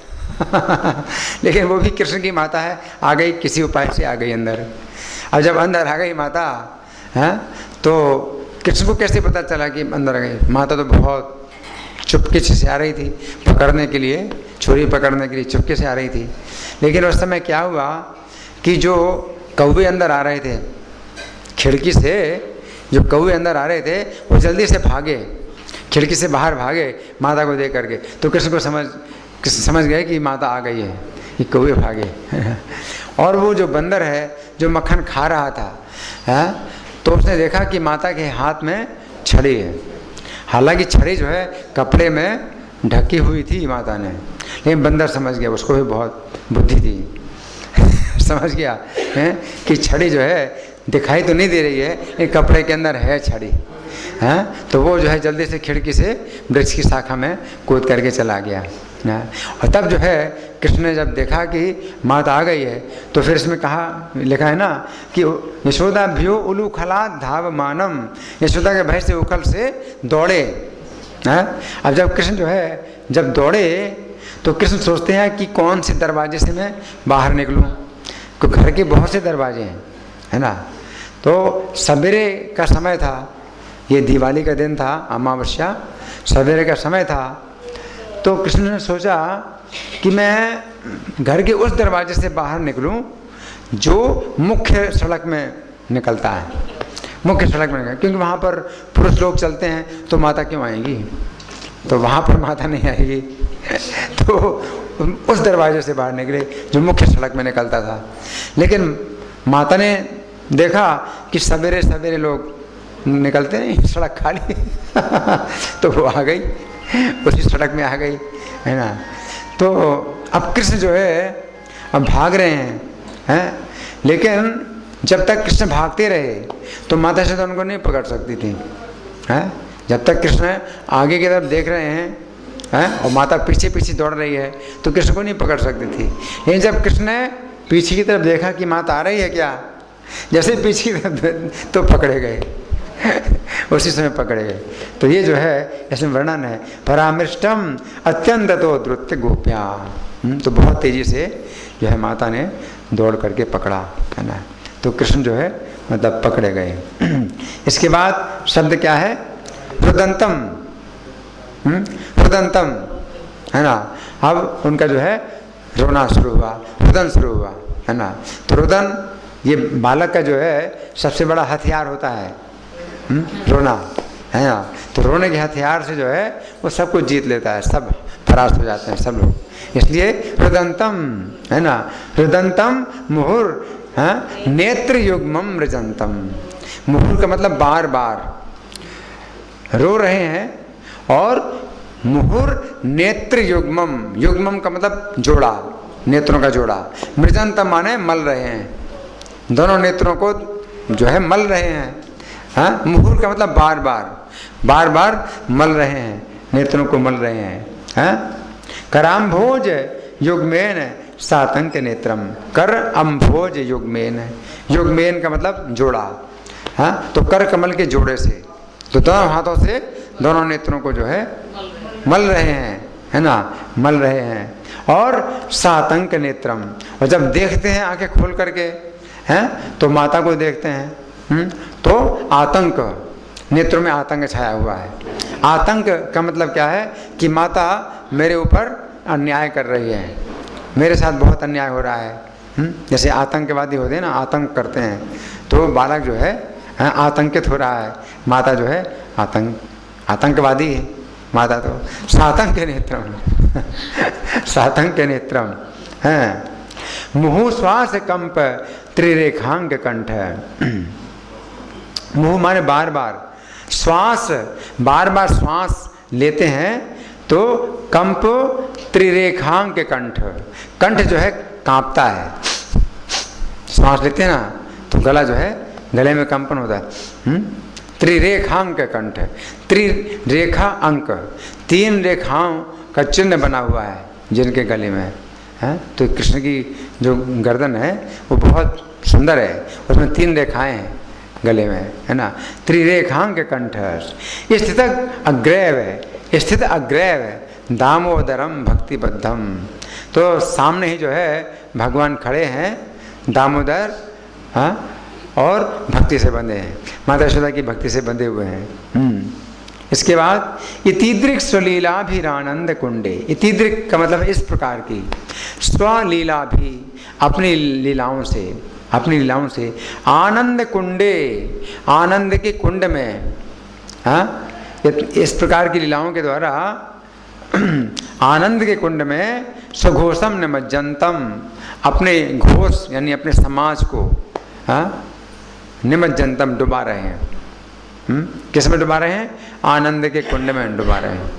[SPEAKER 1] लेकिन वो भी कृष्ण की माता है, आ गई, किसी उपाय से आ गई अंदर। अब जब अंदर आ गई माता है, तो कृष्ण को कैसे पता चला कि अंदर आ गई। माता तो बहुत चुपके से आ रही थी पकड़ने के लिए, छुरी पकड़ने के लिए चुपके से आ रही थी। लेकिन उस समय क्या हुआ कि जो कौवे अंदर आ रहे थे खिड़की से, जो कौवे अंदर आ रहे थे वो जल्दी से भागे, खिड़की से बाहर भागे माता को देख करके। तो कृष्ण को समझ गए कि माता आ गई है, ये कौवे भागे और वो जो बंदर है जो मक्खन खा रहा था तो उसने देखा कि माता के हाथ में छड़ी है। हालांकि छड़ी जो है कपड़े में ढकी हुई थी माता ने, लेकिन बंदर समझ गया, उसको भी बहुत बुद्धि थी समझ गया है कि छड़ी जो है दिखाई तो नहीं दे रही है, लेकिन कपड़े के अंदर है छड़ी है। तो वो जो है जल्दी से खिड़की से वृक्ष की शाखा में कूद करके चला गया। और तब जो है कृष्ण ने जब देखा कि माता आ गई है, तो फिर इसमें कहा, लिखा है ना कि यशोदा भ्यो उलू खला धाव मानम, यशोदा के भय से उखल से दौड़े हैं। अब जब कृष्ण जो है जब दौड़े तो कृष्ण सोचते हैं कि कौन से दरवाजे से मैं बाहर निकलूं, क्योंकि घर के बहुत से दरवाजे हैं, है ना। तो सवेरे का समय था, ये दिवाली का दिन था, अमावस्या, सवेरे का समय था। तो कृष्ण ने सोचा कि मैं घर के उस दरवाजे से बाहर निकलूं जो मुख्य सड़क में निकलता है, मुख्य सड़क में निकलता, क्योंकि वहाँ पर पुरुष लोग चलते हैं तो माता क्यों आएंगी, तो वहाँ पर माता नहीं आएगी तो उस दरवाजे से बाहर निकले जो मुख्य सड़क में निकलता था। लेकिन माता ने देखा कि सवेरे सवेरे लोग निकलते नहीं, सड़क खाली तो वो आ गई, उसी सड़क में आ गई, है ना। तो अब कृष्ण जो है अब भाग रहे हैं, लेकिन जब तक कृष्ण भागते रहे तो माता से तो उनको नहीं पकड़ सकती थी, हैं। जब तक कृष्ण आगे की तरफ देख रहे हैं और माता पीछे पीछे दौड़ रही है तो कृष्ण को नहीं पकड़ सकती थी। लेकिन जब कृष्ण ने पीछे की तरफ देखा कि माता आ रही है क्या, जैसे पीछे की तरफ तो पकड़े गए उसी समय पकड़े गए। तो ये जो है इसमें वर्णन है, परामृष्टम अत्यंत तो द्रुत्य गोप्या, तो बहुत तेजी से जो है माता ने दौड़ करके पकड़ा, है ना। तो कृष्ण जो है मतलब पकड़े गए। इसके बाद शब्द क्या है, रुदंतम, रुदंतम, है ना। अब उनका जो है रोना शुरू हुआ, रुदन शुरू हुआ, है ना। तो रुदन ये बालक का जो है सबसे बड़ा हथियार होता है, रोना, है ना। तो रोने के हथियार से जो है वो सबको जीत लेता है, सब परास्त हो जाते हैं सब लोग। इसलिए रुदंतम, है ना, रुदंतम मुहुर, नेत्र युग्मम रजंतम। मुहुर का मतलब बार बार रो रहे हैं, और मुहुर नेत्र युग्मम, युग्मम का मतलब जोड़ा, नेत्रों का जोड़ा। मृजंतम माने मल रहे हैं, दोनों नेत्रों को जो है मल रहे हैं। हाँ, मुहुर का मतलब बार बार, बार बार मल रहे हैं, नेत्रों को मल रहे हैं। हाँ, कराम्भोज युग्मेन सातंक नेत्रम। कर अम्भोज युग्मेन, युग्मेन का मतलब जोड़ा। हाँ, तो कर कमल के जोड़े से, तो दोनों हाथों से दोनों नेत्रों को जो है मल रहे हैं, है ना, मल रहे हैं। और सातंक नेत्रम, और जब देखते हैं आंखें खोल करके, हैं, तो माता को देखते हैं, तो आतंक, नेत्रों में आतंक छाया हुआ है। आतंक का मतलब क्या है कि माता मेरे ऊपर अन्याय कर रही है, मेरे साथ बहुत अन्याय हो रहा है। जैसे आतंकवादी होते हैं ना, आतंक करते हैं, तो बालक जो है आतंकित हो रहा है, माता जो है आतंकवादी है माता। तो सातंक नेत्रम सातंक नेत्रम है। मुहु श्वास कंप त्रिरेखांग कंठ। मुहु माने बार बार, श्वास बार बार श्वास लेते हैं तो कंप त्रिरेखांग के कंठ, कंठ जो है कांपता है। श्वास लेते हैं ना तो गला जो है, गले में कंपन होता है। त्रिरेखांक कंठ, त्रिरेखा अंक, 3 रेखाओं का चिन्ह बना हुआ है जिनके गले में है। तो कृष्ण की जो गर्दन है वो बहुत सुंदर है, उसमें 3 रेखाएं हैं गले में, है ना। त्रिरेखांक कंठ स्थित अग्रैव, स्थित अग्रैव दामोदरम भक्तिबद्धम। तो सामने ही जो है भगवान खड़े हैं, दामोदर, हाँ, और भक्ति से बंधे हैं, माता यशोदा की भक्ति से बंधे हुए हैं। इसके बाद इतीदृक स्वलीलाभिरानंद कुंडे। इतीदृक का मतलब इस प्रकार की, स्वलीला भी अपनी लीलाओं से, अपनी लीलाओं से, आनंद कुंडे, आनंद के कुंड में, हाँ, इस प्रकार की लीलाओं के द्वारा आनंद के कुंड में सुघोषम निमज्जनतम, अपने घोष यानी अपने समाज को, हाँ, निमज्जनतम डुबा रहे हैं। किस में डुबा रहे हैं? आनंद के कुंड में डुबा रहे हैं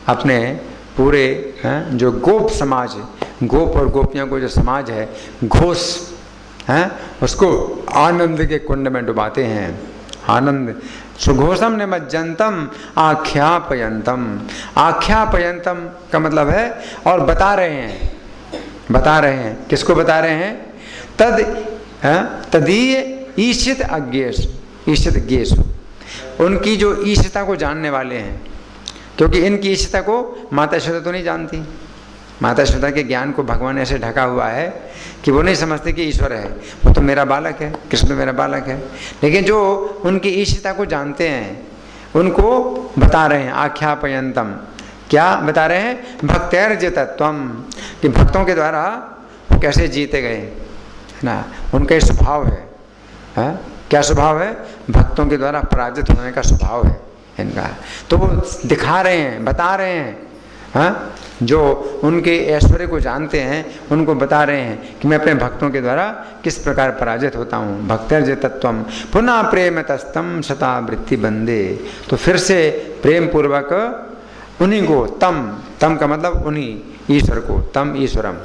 [SPEAKER 1] अपने पूरे, जो गोप समाज, गोप और गोपियों को जो समाज है, घोष है, उसको आनंद के कुंड में डुबाते हैं। आनंद सुघोषम निमज्जनतम आख्यापयंतम। आख्यापयंतम का मतलब है और बता रहे हैं, बता रहे हैं। किसको बता रहे हैं? तदीय ईशित अज्ञेश, ईशित ज्ञेश, उनकी जो ईशिता को जानने वाले हैं। क्योंकि इनकी ईशिता को माता यशोदा तो नहीं जानती, माता यशोदा के ज्ञान को भगवान ऐसे ढका हुआ है कि वो नहीं समझते कि ईश्वर है, वो तो मेरा बालक है, कृष्ण मेरा बालक है। लेकिन जो उनकी ईशिता को जानते हैं उनको बता रहे हैं आख्यापयंतम। क्या बता रहे हैं? भक्तैर्जितत्वम, कि भक्तों के द्वारा वो कैसे जीते गए, है ना, उनका ये स्वभाव है। क्या स्वभाव है? भक्तों के द्वारा पराजित होने का स्वभाव है इनका। तो वो दिखा रहे हैं, बता रहे हैं, हाँ, जो उनके ऐश्वर्य को जानते हैं उनको बता रहे हैं कि मैं अपने भक्तों के द्वारा किस प्रकार पराजित होता हूँ। भक्तर्जितत्वम पुनः प्रेम तस्तम शतावृत्ति बंदे। तो फिर से प्रेम पूर्वक उन्हीं को, तम का मतलब उन्हीं, ईश्वर को, तम ईश्वरम,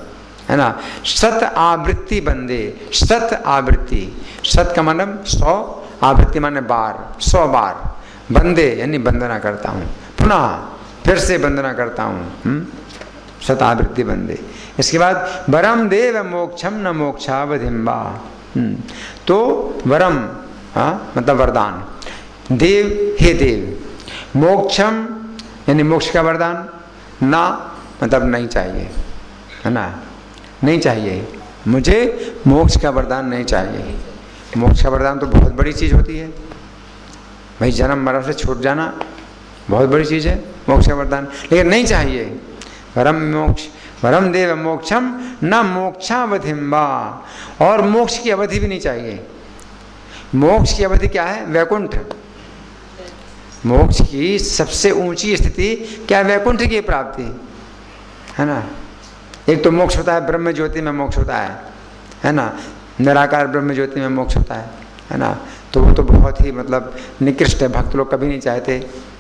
[SPEAKER 1] है ना, सत आवृत्ति बंदे। सत आवृत्ति, सत का मतलब 100, आवृत्ति माने बार, 100 बार, बंदे यानी वंदना करता हूँ, पुनः फिर से वंदना करता हूँ, शतावृत्ति बंदे। इसके बाद वरम देव मोक्षम न मोक्षावधिम्बा। तो वरम, हाँ, मतलब वरदान, देव हे देव, मोक्षम यानी मोक्ष का वरदान, ना मतलब नहीं चाहिए, है ना, नहीं चाहिए, मुझे मोक्ष का वरदान नहीं चाहिए। मोक्ष का वरदान तो बहुत बड़ी चीज़ होती है भाई, जन्म मरण से छूट जाना बहुत बड़ी चीज़ है मोक्ष का वरदान, लेकिन नहीं चाहिए। वरम मोक्ष, वरम देव मोक्षम न मोक्षावधिम्बा, और मोक्ष की अवधि भी नहीं चाहिए। मोक्ष की अवधि क्या है? वैकुंठ, मोक्ष की सबसे ऊंची स्थिति क्या? वैकुंठ की प्राप्ति, है ना। एक तो मोक्ष होता है ब्रह्म ज्योति में मोक्ष होता है ना, निराकार ब्रह्म ज्योति में मोक्ष होता है ना। तो वो तो बहुत ही मतलब निकृष्ट है, भक्त लोग कभी नहीं चाहते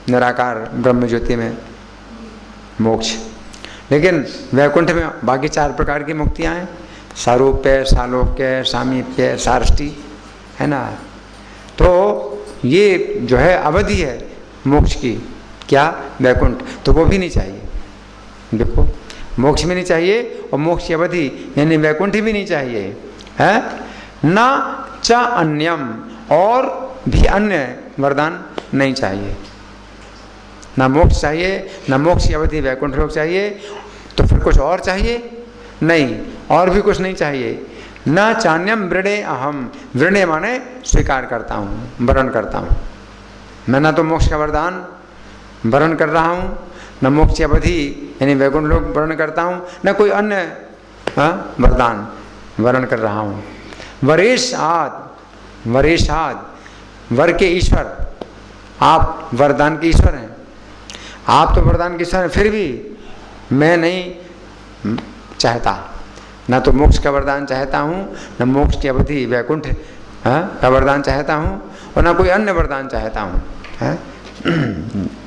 [SPEAKER 1] निराकार ब्रह्म ज्योति में मोक्ष। लेकिन वैकुंठ में बाकी 4 प्रकार की मुक्तियाँ हैं, सारूप्य, सालोक्य, सामीप्य, सारष्टि, है ना। तो ये जो है अवधि है मोक्ष की, क्या? वैकुंठ। तो वो भी नहीं चाहिए, देखो मोक्ष भी नहीं चाहिए और मोक्ष की अवधि यानी वैकुंठ भी नहीं चाहिए, है ना। च अन्यम, और भी अन्य वरदान नहीं चाहिए, ना मोक्ष चाहिए, ना मोक्ष की अवधि वैकुंठ लोक चाहिए। तो फिर कुछ और चाहिए? नहीं, और भी कुछ नहीं चाहिए। न चान्यम वृणे अहम, वृणे माने स्वीकार करता हूँ, वरण करता हूँ। मैं ना तो मोक्ष का वरदान वरण कर रहा हूँ, न मोक्ष की अवधि यानी वैकुंठ लोक वर्ण करता हूँ, न कोई अन्य वरदान वर्ण कर रहा हूँ। वरेशाद, वरेशाद, वर के ईश्वर, आप वरदान के ईश्वर हैं, आप तो वरदान के ईश्वर हैं, फिर भी मैं नहीं चाहता, ना तो मोक्ष का वरदान चाहता हूँ, न मोक्ष की अवधि वैकुंठ का वरदान चाहता हूँ, और ना कोई अन्य वरदान चाहता हूँ, है।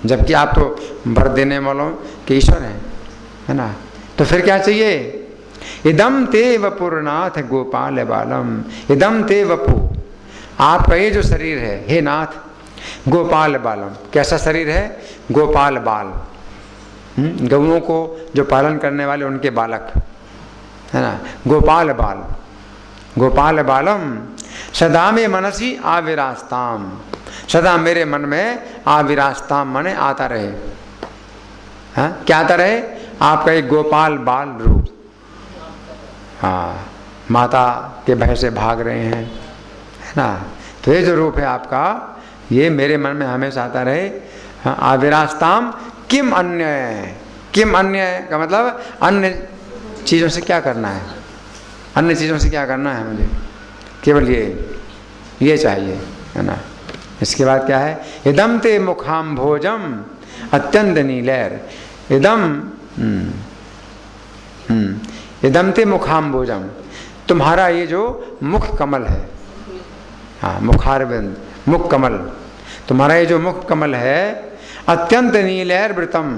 [SPEAKER 1] जबकि आप तो वर देने वालों के ईश्वर हैं, है ना। तो फिर क्या चाहिए? इदम ते वपुरनाथ गोपाल बालम, इदम ते वपु, आपका ये जो शरीर है हे नाथ, गोपाल बालम, कैसा शरीर है? गोपाल बाल, गौओं को जो पालन करने वाले उनके बालक, है ना। गोपाल बाल, गोपाल बालम, सदा में मनसी आविरास्ताम, सदा मेरे मन में आविरास्ताम माने आता रहे, हाँ क्या आता रहे? आपका एक गोपाल बाल रूप, हाँ माता के भय से भाग रहे हैं, है ना। तो ये जो रूप है आपका, ये मेरे मन में हमेशा आता रहे। हाँ, आविरास्ताम किम अन्य, किम अन्य का मतलब अन्य चीज़ों से क्या करना है, अन्य चीज़ों से क्या करना है मुझे, केवल ये चाहिए, है ना। इसके बाद क्या है? इदम ते मुखाम भोजम अत्यंत नीलैर, इदम इदम ते मुखाम भोजम, तुम्हारा ये जो मुख कमल है, हाँ मुखारविंद, मुख कमल, तुम्हारा ये जो मुख कमल है, अत्यंत नीलैर वृतम,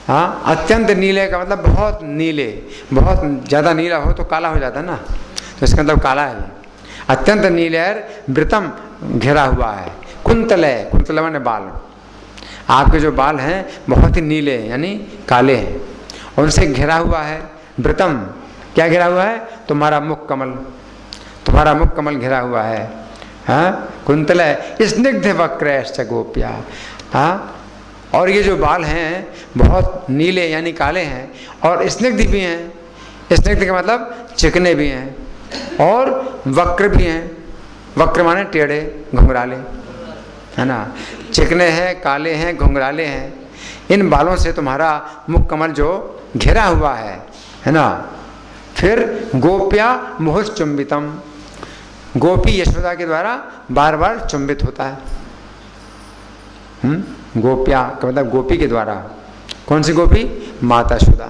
[SPEAKER 1] हाँ अत्यंत नीले का मतलब बहुत नीले, बहुत ज़्यादा नीला हो तो काला हो जाता है ना, तो इसका मतलब काला है। अत्यंत नीलैर वृतम, घिरा हुआ है। कुंतलय, कुंतल माने बाल, आपके जो बाल हैं बहुत ही नीले यानी काले हैं, उनसे घिरा हुआ है। वृतम, क्या घिरा हुआ है? तुम्हारा मुख कमल, तुम्हारा मुख कमल घिरा हुआ है। हाँ कुंतलय स्निग्ध वक्रैश्च गोप्या, हाँ और ये जो बाल हैं बहुत नीले यानी काले हैं और स्निग्ध भी हैं। स्निग्ध का मतलब चिकने भी हैं और वक्र भी हैं। वक्र माने टेढ़े घुंघराले, है ना। चिकने हैं, काले हैं, घुंघराले हैं। इन बालों से तुम्हारा मुख कमल जो घिरा हुआ है ना। फिर गोप्या मुहुः चुंबितम, गोपी यशोदा के द्वारा बार बार चुंबित होता है। गोप्या का मतलब गोपी के द्वारा, कौन सी गोपी? माता यशोदा,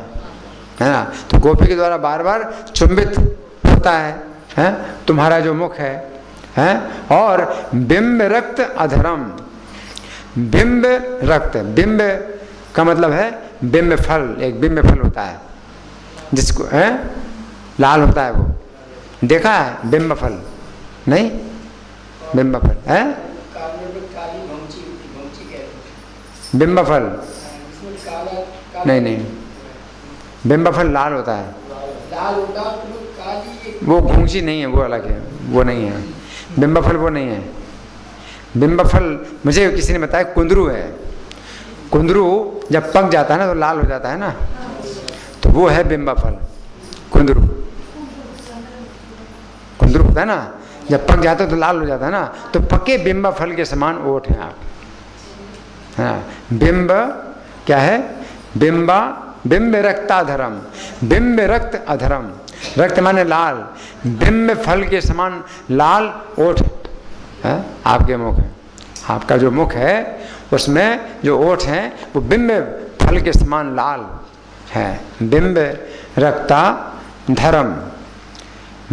[SPEAKER 1] है ना। तो गोपी के द्वारा बार बार चुंबित होता है तुम्हारा जो मुख है। और बिंब रक्त अधरम, बिंब रक्त, बिंब का मतलब है बिंब फल, एक बिंब फल होता है जिसको है लाल होता है, वो देखा है बिंब फल? नहीं, बिंब फल है बिंब फल नहीं, नहीं बिंब फल लाल होता है, वो घूंची नहीं है, वो अलग है, वो नहीं है। बिंब फल वो नहीं है। बिंब फल मुझे किसी ने बताया कुंदरू है। कुंदरू जब पक जाता है ना तो लाल हो जाता है ना, तो वो है बिंब फल। कुंदरू, कुंदरू होता है ना, जब पक जाता है तो लाल हो जाता है ना, तो पके बिंब फल के समान ओठ हैं आप, है ना। बिंब क्या है? बिंबा, बिंब रक्ताधरम, बिंब रक्त अधरम, रक्त माने लाल, बिंब फल के समान लाल ओठ है आपके मुख है। आपका जो मुख है उसमें जो ओठ हैं वो बिंब फल के समान लाल है। बिंब रक्ता धर्म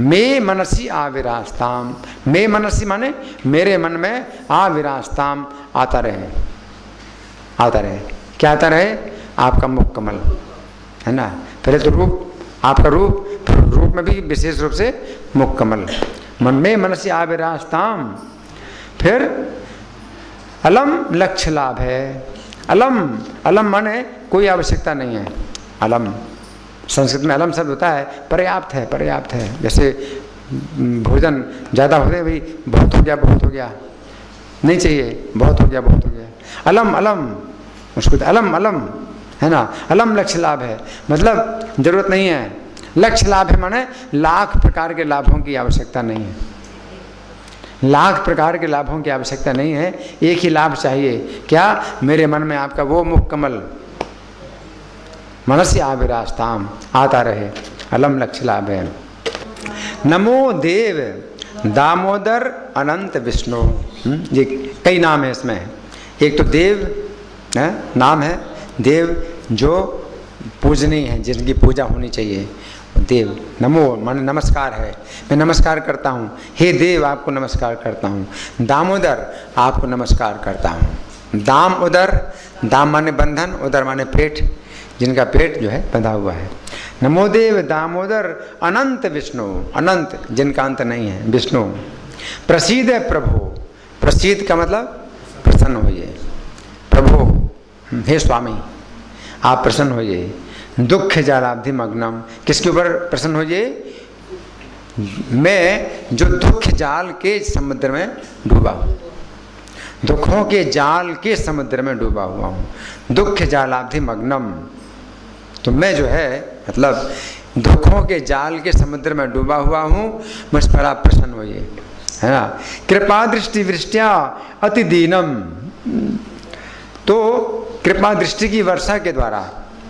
[SPEAKER 1] मे मनसी आविरास्ताम। मे मनसी माने मेरे मन में आविरास्ताम आता रहे, आता रहे। क्या आता रहे? आपका मुख कमल है ना। पहले तो रूप, आपका रूप, रूप में भी विशेष रूप से मुख कमल। मन में मनसी आविरास्ताम। फिर अलम लक्ष्य लाभ है। अलम, अलम माने कोई आवश्यकता नहीं है। अलम संस्कृत में अलम शब्द होता है पर्याप्त है, पर्याप्त है। जैसे भोजन ज़्यादा होते भाई बहुत हो गया, बहुत हो गया, नहीं चाहिए, बहुत हो गया, बहुत हो गया। अलम, अलम उसको अलम, अलम है ना। अलम लक्ष्य लाभ है मतलब जरूरत नहीं है। लक्ष्य लाभ है माने लाख प्रकार के लाभों की आवश्यकता नहीं है। लाख प्रकार के लाभों की आवश्यकता नहीं है, एक ही लाभ चाहिए। क्या? मेरे मन में आपका वो मुख कमल मनस्य आविरास्ताम आता रहे। अलम लक्ष्य लाभ है। नमो देव दामोदर अनंत विष्णु। ये कई नाम है इसमें। एक तो देव है, नाम है देव जो पूजनीय है, जिनकी पूजा होनी चाहिए। देव नमो माने नमस्कार है, मैं नमस्कार करता हूँ। हे देव आपको नमस्कार करता हूँ। दामोदर आपको नमस्कार करता हूँ। दाम उदर, दाम माने बंधन, उदर माने पेट, जिनका पेट जो है बंधा हुआ है। नमो देव दामोदर अनंत विष्णु। अनंत जिनका अंत नहीं है, विष्णु। प्रसीद प्रभु। प्रसीद का मतलब प्रसन्न होइए। प्रभु हे स्वामी आप प्रसन्न होइए। दुख जालाब्धि मग्नम। किसके ऊपर प्रसन्न होइए? मैं जो दुख जाल के समुद्र में डूबा हूँ, दुखों के जाल के समुद्र में डूबा हुआ हूँ। दुख जालाब्धि मग्नम, तो मैं जो है मतलब दुखों के जाल के समुद्र में डूबा हुआ हूँ, मुझ पर आप प्रसन्न होइए, है ना। कृपा दृष्टि वृष्टिया अति दीनम। तो कृपा दृष्टि की वर्षा के द्वारा,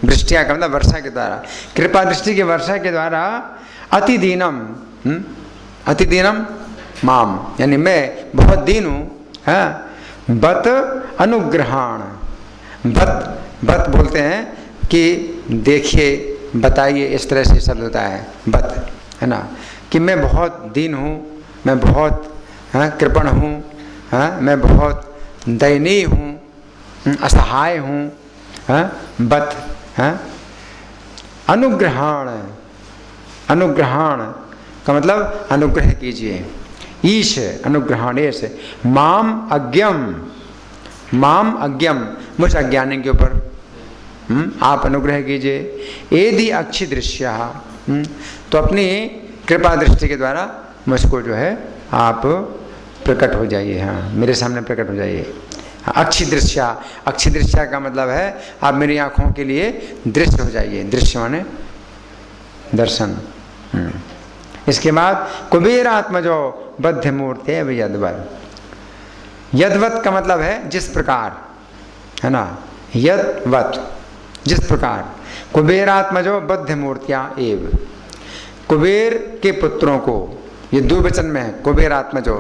[SPEAKER 1] वृष्टिया का मतलब वर्षा के द्वारा, कृपा दृष्टि की वर्षा के द्वारा अति दीनम, अति दीनम माम यानी मैं बहुत दीन हूँ। हाँ, बत अनुग्रहण। बत, बत बोलते हैं कि देखिए, बताइए, इस तरह से शब्द होता है बत, है ना। कि मैं बहुत दीन हूँ, मैं बहुत कृपण हूँ, मैं बहुत दयनीय हूँ, असहाय हूँ। बत अनुग्रहण। अनुग्रहण का मतलब अनुग्रह कीजिए। ईश अनुग्रहणेश माम अज्ञम। माम अज्ञम मुझ अज्ञानी के ऊपर आप अनुग्रह कीजिए। एदि अक्षि दृश्य। तो अपनी कृपा दृष्टि के द्वारा मुझको जो है आप प्रकट हो जाइए। हाँ, मेरे सामने प्रकट हो जाइए। अक्षि दृश्या। अक्षि दृश्या का मतलब है आप मेरी आँखों के लिए दृश्य हो जाइए। दृश्य माने दर्शन। इसके बाद कुबेर आत्मजो बद्ध मूर्ति है यदवत। यदवत का मतलब है जिस प्रकार, है ना। यदवत जिस प्रकार। कुबेर आत्मजो बद्ध मूर्तियाँ एव। कुबेर के पुत्रों को, ये दो वचन में है, कुबेर आत्मजो,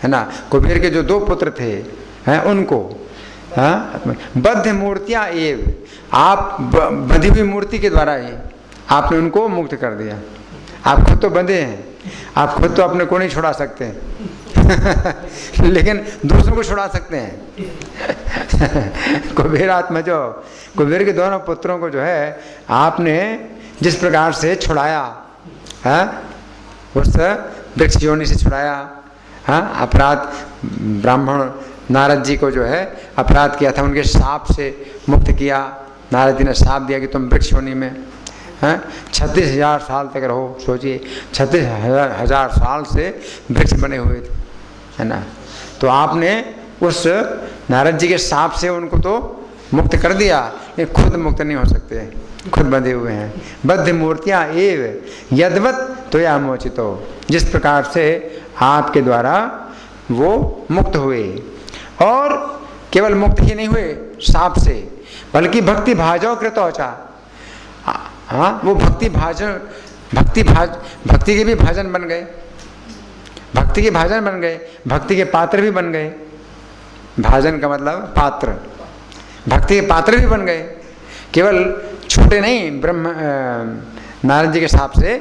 [SPEAKER 1] है ना। कुबेर के जो दो पुत्र थे हैं उनको बद्ध मूर्तियाँ एव। आप बंधी हुई मूर्ति के द्वारा ही आपने उनको मुक्त कर दिया। आप खुद तो बंधे हैं, आप खुद तो अपने को नहीं छुड़ा सकते लेकिन दूसरों को छुड़ा सकते हैं कुबेर आत्मजो, कुबेर के दोनों पुत्रों को जो है आपने जिस प्रकार से छुड़ाया, उस वृक्ष योनि से छुड़ाया। अपराध, ब्राह्मण नारद जी को जो है अपराध किया था, उनके शाप से मुक्त किया। नारद जी ने शाप दिया कि तुम वृक्ष योनि में 36,000 साल तक रहो। सोचिए 36,000 साल से वृक्ष बने हुए थे, है ना। तो आपने उस नारद जी के शाप से उनको तो मुक्त कर दिया, लेकिन खुद मुक्त नहीं हो सकते, खुद बंधे हुए हैं। बद्ध मूर्तियाँ एव यदवत तो या मोचितो। जिस प्रकार से आपके द्वारा वो मुक्त हुए, और केवल मुक्त ही नहीं हुए शाप से, बल्कि भक्ति भाजो कृतौचा। हाँ, वो भक्ति के भी भाजन बन गए, भक्ति के भाजन बन गए, भक्ति के पात्र भी बन गए। भाजन का मतलब पात्र, भक्ति के पात्र भी बन गए, केवल छोटे नहीं ब्रह्म नारद जी के हिसाब से,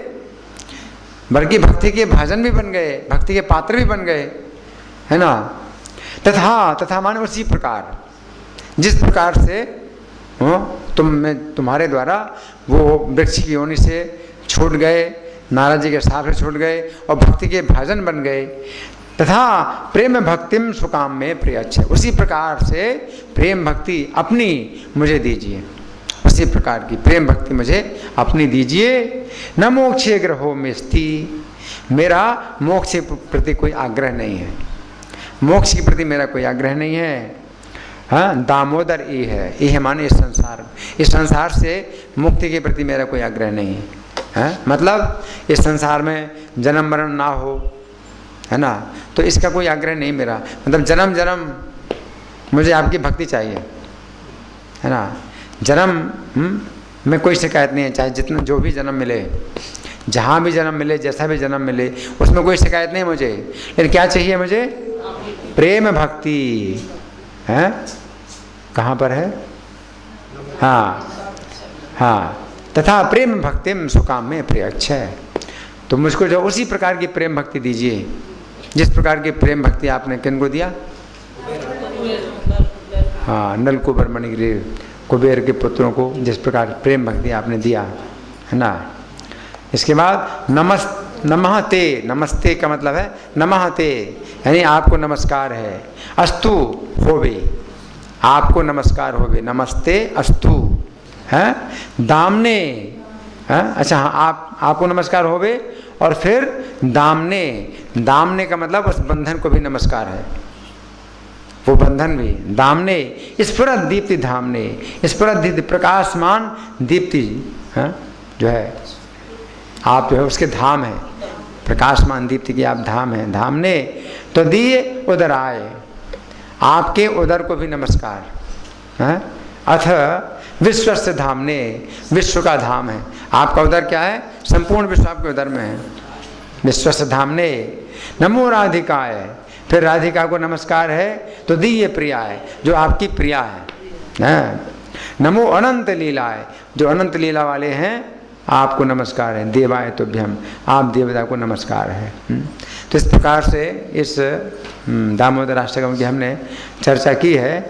[SPEAKER 1] बल्कि भक्ति के भाजन भी बन गए, भक्ति के पात्र भी बन गए, है ना। तथा माने उसी प्रकार, जिस प्रकार से तुम्हारे द्वारा वो वृक्ष की योनि से छूट गए, नारद जी के हिसाब से छूट गए और भक्ति के भाजन बन गए। तथा प्रेम भक्तिम सुकाम में प्रिय अच्छे, उसी प्रकार से प्रेम भक्ति अपनी मुझे दीजिए, उसी प्रकार की प्रेम भक्ति मुझे अपनी दीजिए। न मोक्षे ग्रहो में स्थिति, मेरा मोक्ष के प्रति कोई आग्रह नहीं है, मोक्ष के प्रति मेरा कोई आग्रह नहीं है। हाँ, दामोदर ये है माने इस संसार से मुक्ति के प्रति मेरा कोई आग्रह नहीं है। हाँ? मतलब इस संसार में जन्म मरण ना हो, है ना, तो इसका कोई आग्रह नहीं मेरा, मतलब जन्म जन्म मुझे आपकी भक्ति चाहिए, है ना। जन्म में कोई शिकायत नहीं है, चाहे जितना जो भी जन्म मिले, जहाँ भी जन्म मिले, जैसा भी जन्म मिले, उसमें कोई शिकायत नहीं मुझे, लेकिन क्या चाहिए मुझे? प्रेम भक्ति है। कहाँ पर है? हाँ, तथा प्रेम भक्तिम सुकाम में प्रिय अच्छे, तो मुझको जो उसी प्रकार की प्रेम भक्ति दीजिए, जिस प्रकार की प्रेम भक्ति आपने किनको दिया? हाँ, नल कुबर मणिग्रीव कुबेर के पुत्रों को जिस प्रकार प्रेम भक्ति आपने दिया, है ना। इसके बाद नमः ते, नमस्ते का मतलब है नमः ते, यानी आपको नमस्कार है। अस्तु होवे, आपको नमस्कार होवे, नमस्ते अस्तु है। दामने है, अच्छा हाँ, आपको नमस्कार होवे, और फिर दामने का मतलब उस बंधन को भी नमस्कार है, वो बंधन भी। दामने स्फुरत दीप्ति धामने, स्फुरत दीप्ति प्रकाशमान दीप्ति है, जो है आप जो है उसके धाम है, प्रकाशमान दीप्ति की आप धाम है। धामने तो दिए उदर आए, आपके उदर को भी नमस्कार है। अथ विश्व से धामने, विश्व का धाम है, आपका उदर क्या है? संपूर्ण विश्व आपके उदर में है। विश्व से धामने नमो राधिकाय, फिर राधिका को नमस्कार है, तो दिए प्रियाय, जो आपकी प्रिया है। नमो अनंत लीलाय, जो अनंत लीला वाले हैं आपको नमस्कार है। देवाय तुभ्यम, आप देवता को नमस्कार है। तो इस प्रकार से इस दामोदर अष्टकम की हमने चर्चा की है।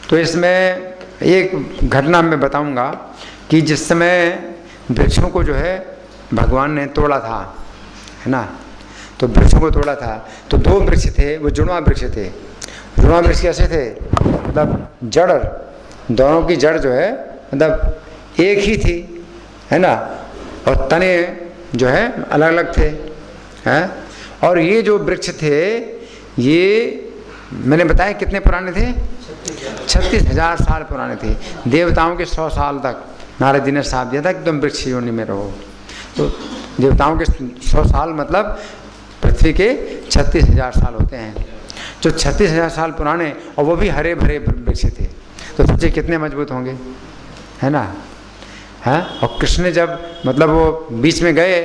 [SPEAKER 1] तो इसमें एक घटना मैं बताऊंगा कि जिस समय वृक्षों को जो है भगवान ने तोड़ा था, है ना, तो वृक्षों को तोड़ा था, तो दो वृक्ष थे, वो जुड़वा वृक्ष थे। जुड़वा वृक्ष कैसे थे? मतलब जड़, दोनों की जड़ जो है मतलब एक ही थी, है ना, और तने जो है अलग अलग थे, हैं। और ये जो वृक्ष थे, ये मैंने बताया कितने पुराने थे? 36,000 साल पुराने थे। देवताओं के 100 साल तक नारद जी ने साथ दिया था कि तुम वृक्ष योनि में रहो। तो देवताओं के 100 साल मतलब पृथ्वी के 36,000 साल होते हैं, जो 36,000 साल पुराने, और वो भी हरे भरे वृक्ष थे। तो सोचिए कितने मजबूत होंगे, है ना। है, और कृष्ण ने जब मतलब वो बीच में गए,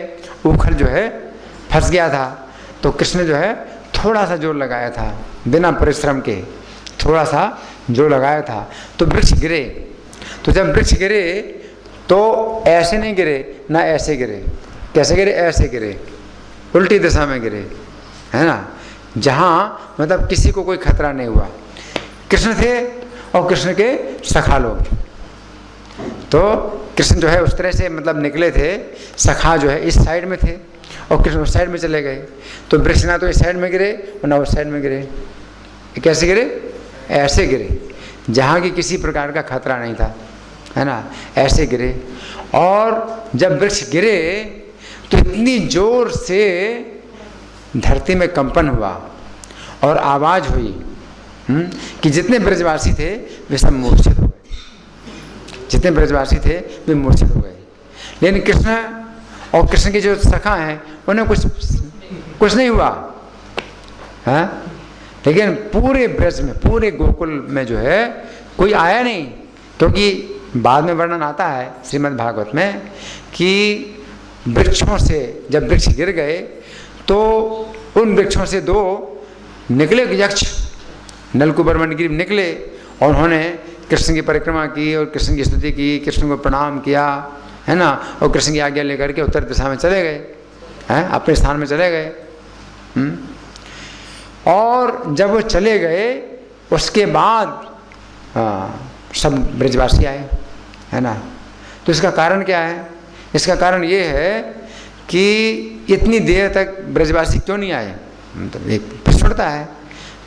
[SPEAKER 1] उखल जो है फंस गया था, तो कृष्ण जो है थोड़ा सा जोर लगाया था, बिना परिश्रम के थोड़ा सा जोर लगाया था, तो वृक्ष गिरे। तो जब वृक्ष गिरे तो ऐसे नहीं गिरे, ना ऐसे गिरे। कैसे गिरे? ऐसे गिरे, उल्टी दिशा में गिरे, है ना, जहाँ मतलब किसी को कोई खतरा नहीं हुआ। कृष्ण थे और कृष्ण के सखा लोग, तो कृष्ण जो है उस तरह से मतलब निकले थे, सखा जो है इस साइड में थे और कृष्ण उस साइड में चले गए। तो वृक्ष ना तो इस साइड में गिरे और ना उस साइड में गिरे। कैसे गिरे? ऐसे गिरे, जहाँ की किसी प्रकार का खतरा नहीं था, है ना, ऐसे गिरे। और जब वृक्ष गिरे तो इतनी जोर से धरती में कंपन हुआ और आवाज़ हुई कि जितने ब्रजवासी थे वे सब मूर्छित हो गए। जितने ब्रजवासी थे वे मूर्छित हो गए। लेकिन कृष्ण और कृष्ण के जो सखा हैं उन्हें कुछ नहीं हुआ, है। लेकिन पूरे ब्रज में, पूरे गोकुल में जो है कोई आया नहीं, क्योंकि बाद में वर्णन आता है श्रीमद् भागवत में कि वृक्षों से जब वृक्ष गिर गए तो उन वृक्षों से दो निकले यक्ष नलकूबर वनगिरी निकले और उन्होंने कृष्ण की परिक्रमा की और कृष्ण की स्तुति की, कृष्ण को प्रणाम किया, है ना, और कृष्ण की आज्ञा लेकर के उत्तर दिशा में चले गए, हैं, अपने स्थान में चले गए। और जब वो चले गए उसके बाद सब ब्रजवासी आए, है ना। तो इसका कारण क्या है? इसका कारण ये है कि इतनी देर तक ब्रजवासी क्यों नहीं आए। मतलब एक प्रश्न उठता है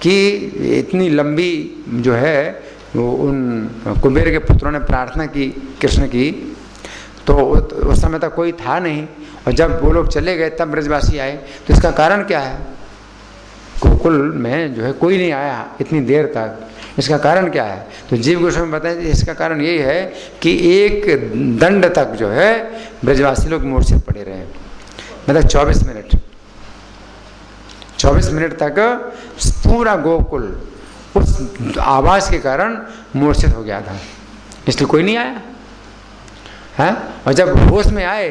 [SPEAKER 1] कि इतनी लंबी जो है वो उन कुबेर के पुत्रों ने प्रार्थना की कृष्ण की, तो उस समय तक कोई था नहीं, और जब वो लोग चले गए तब ब्रजवासी आए। तो इसका कारण क्या है? गोकुल में जो है कोई नहीं आया इतनी देर तक, इसका कारण क्या है? तो जीव गोस्वामी बताएं इसका कारण यही है कि एक दंड तक जो है ब्रजवासी लोग मूर्छित पड़े रहे, मतलब 24 मिनट तक पूरा गोकुल उस आवाज़ के कारण मूर्छित हो गया था, इसलिए कोई नहीं आया है। और जब होश में आए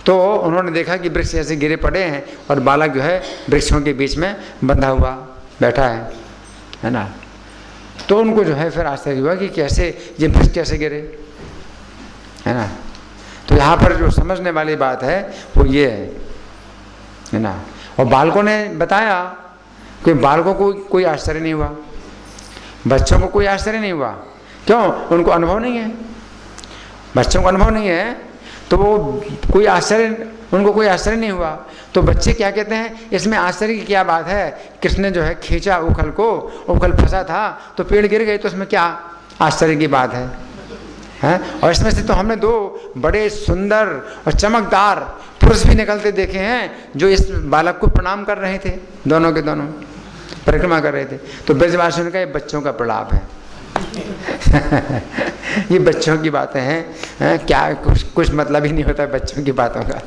[SPEAKER 1] तो उन्होंने देखा कि वृक्ष ऐसे गिरे पड़े हैं और बालक जो है वृक्षों के बीच में बंधा हुआ बैठा है ना। तो उनको जो है फिर आश्चर्य हुआ कि कैसे ये वृक्ष कैसे गिरे, है ना। तो यहाँ पर जो समझने वाली बात है वो ये है ना। और बालकों ने बताया कि बालकों को कोई आश्चर्य नहीं हुआ, बच्चों को कोई आश्चर्य नहीं हुआ। क्यों? उनको अनुभव नहीं है, बच्चों को अनुभव नहीं है, तो वो कोई आश्चर्य, उनको कोई आश्चर्य नहीं हुआ। तो बच्चे क्या कहते हैं, इसमें आश्चर्य की क्या बात है? कृष्ण ने जो है खींचा उखल को, उखल फंसा था तो पेड़ गिर गए, तो इसमें क्या आश्चर्य की बात है? हैं? और इसमें से तो हमने दो बड़े सुंदर और चमकदार पुरुष भी निकलते देखे हैं जो इस बालक को प्रणाम कर रहे थे, दोनों के दोनों परिक्रमा कर रहे थे। तो ब्रजवासियों का ये बच्चों का प्रलाप है ये बच्चों की बातें हैं, क्या कुछ मतलब ही नहीं होता बच्चों की बातों का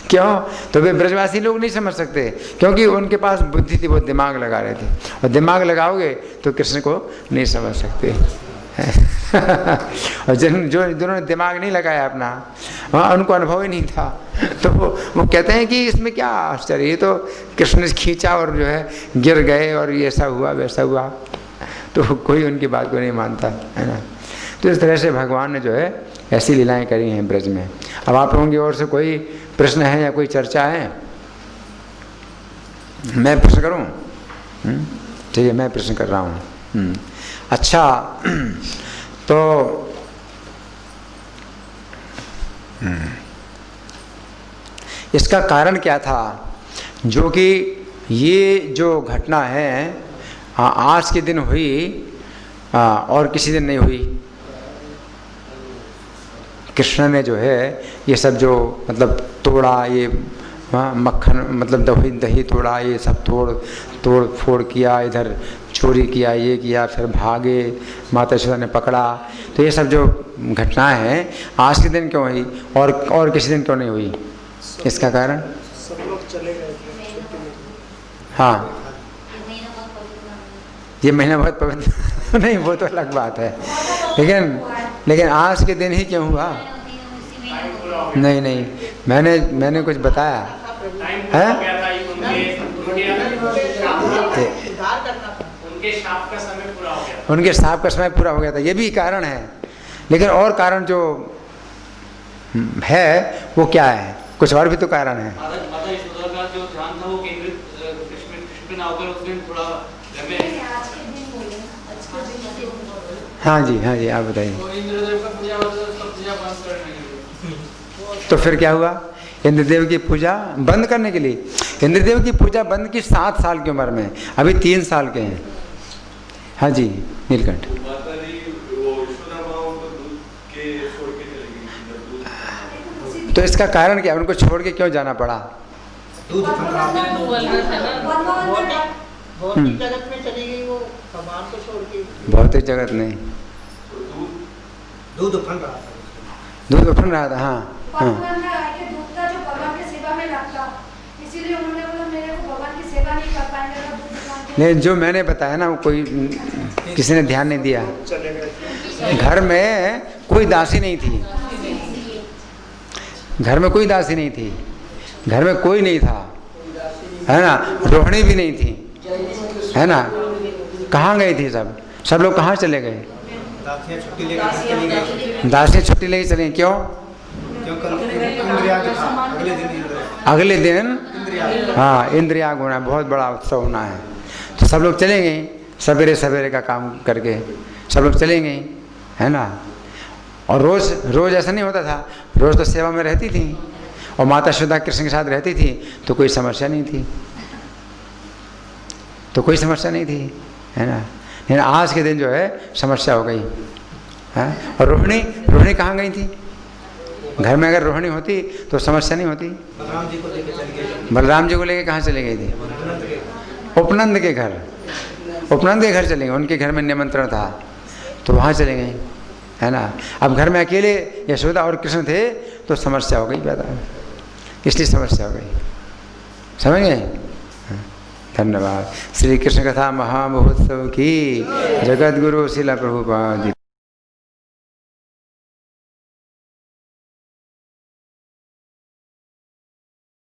[SPEAKER 1] क्यों? तो वे ब्रजवासी लोग नहीं समझ सकते, क्योंकि उनके पास बुद्धि थी, वो दिमाग लगा रहे थे, और दिमाग लगाओगे तो कृष्ण को नहीं समझ सकते और जिन्होंने दिमाग नहीं लगाया अपना, वहाँ उनको अनुभव ही नहीं था, तो वो कहते हैं कि इसमें क्या आश्चर्य, ये तो कृष्ण ने खींचा और जो है गिर गए और ये ऐसा हुआ वैसा हुआ, तो कोई उनकी बात को नहीं मानता, है ना। तो इस तरह से भगवान ने जो है ऐसी लीलाएं करी हैं ब्रज में। अब आप लोगों की ओर से कोई प्रश्न है या कोई चर्चा है? मैं प्रश्न करूं? ठीक है, मैं प्रश्न कर रहा हूं। अच्छा, तो इसका कारण क्या था जो कि ये जो घटना है आज के दिन हुई और किसी दिन नहीं हुई? कृष्ण ने जो है ये सब जो मतलब तोड़ा, ये मक्खन मतलब दही तोड़ा, ये सब तोड़ फोड़ किया, इधर चोरी किया, ये किया, फिर भागे, माता यशोदा ने पकड़ा, तो ये सब जो घटनाएं हैं आज के दिन क्यों हुई और किसी दिन क्यों नहीं हुई? इसका कारण
[SPEAKER 2] सब लोग चले गए थे।
[SPEAKER 1] हाँ, ये महीना बहुत पवित्र नहीं, वो तो अलग बात है, लेकिन आज के दिन ही क्यों हुआ? नहीं, मैंने कुछ बताया है? उनके शाप का समय पूरा हो गया था, ये भी कारण है, लेकिन और कारण जो है वो क्या है? कुछ और भी तो कारण है।
[SPEAKER 3] माता यशोदा का जो ध्यान था वो केंद्रित कृष्ण पे ना होकर उस दिन थोड़ा
[SPEAKER 1] हाँ जी, आप बताइए।
[SPEAKER 3] इंद्रदेव का पूजा बंद करने के लिए,
[SPEAKER 1] तो फिर क्या हुआ? इंद्रदेव की पूजा बंद करने के लिए? इंद्रदेव की पूजा बंद की 7 साल की उम्र में, अभी 3 साल के हैं। हाँ जी, नीलकंठ। तो इसका कारण क्या? उनको छोड़ के क्यों जाना पड़ा?
[SPEAKER 2] भौतिक जगत में चली गई वो, भगवान को छोड़ के।
[SPEAKER 1] भौतिक जगत नहीं,
[SPEAKER 2] दूध उफन रहा था।
[SPEAKER 1] दूध उफन रहा था, हाँ।
[SPEAKER 4] दूध का जो भगवान की सेवा में लगता, इसीलिए उन्होंने बोला मेरे को भगवान की सेवा नहीं कर पाएंगे।
[SPEAKER 1] नहीं, जो मैंने बताया ना वो कोई किसी ने ध्यान नहीं दिया।
[SPEAKER 2] चले गए।
[SPEAKER 1] घर में कोई दासी नहीं थी, घर में कोई दासी नहीं थी, घर में कोई नहीं था, है ना, रोहिणी भी नहीं थी, है ना, कहाँ गई थी सब लोग कहाँ चले गए?
[SPEAKER 2] दासियाँ छुट्टी लेकर चली गई।
[SPEAKER 1] दासियाँ छुट्टी लेके चली गई, क्यों?
[SPEAKER 2] क्यों? कल इंद्रयाग था, अगले दिन
[SPEAKER 1] अगले दिन
[SPEAKER 2] इंद्रयाग।
[SPEAKER 1] हाँ, इंद्रयाग होना है, बहुत बड़ा उत्सव होना है। तो सब लोग चले गए सवेरे सवेरे का काम करके, सब लोग चले गए, है ना। और रोज़ ऐसा नहीं होता था, रोज़ तो सेवा में रहती थी और माता सुधा कृष्ण के साथ रहती थी, तो कोई समस्या नहीं थी, है ना। लेकिन आज के दिन जो है समस्या हो गई है। और रोहिणी कहाँ गई थी? घर में अगर रोहिणी होती तो समस्या नहीं होती।
[SPEAKER 2] बलराम जी को लेकर चली गई।
[SPEAKER 1] बलराम जी को लेकर कहाँ चली गई थी? उपनंद के घर चले गए। उनके घर में निमंत्रण था तो वहाँ चले गए, है ना। अब घर में अकेले यशोदा और कृष्ण थे तो समस्या हो गई पैदा, इसलिए समस्या हो गई, समझ गए। धन्यवाद। श्री कृष्ण कथा महामहोत्सव की जगत गुरु शिला प्रभुपाद।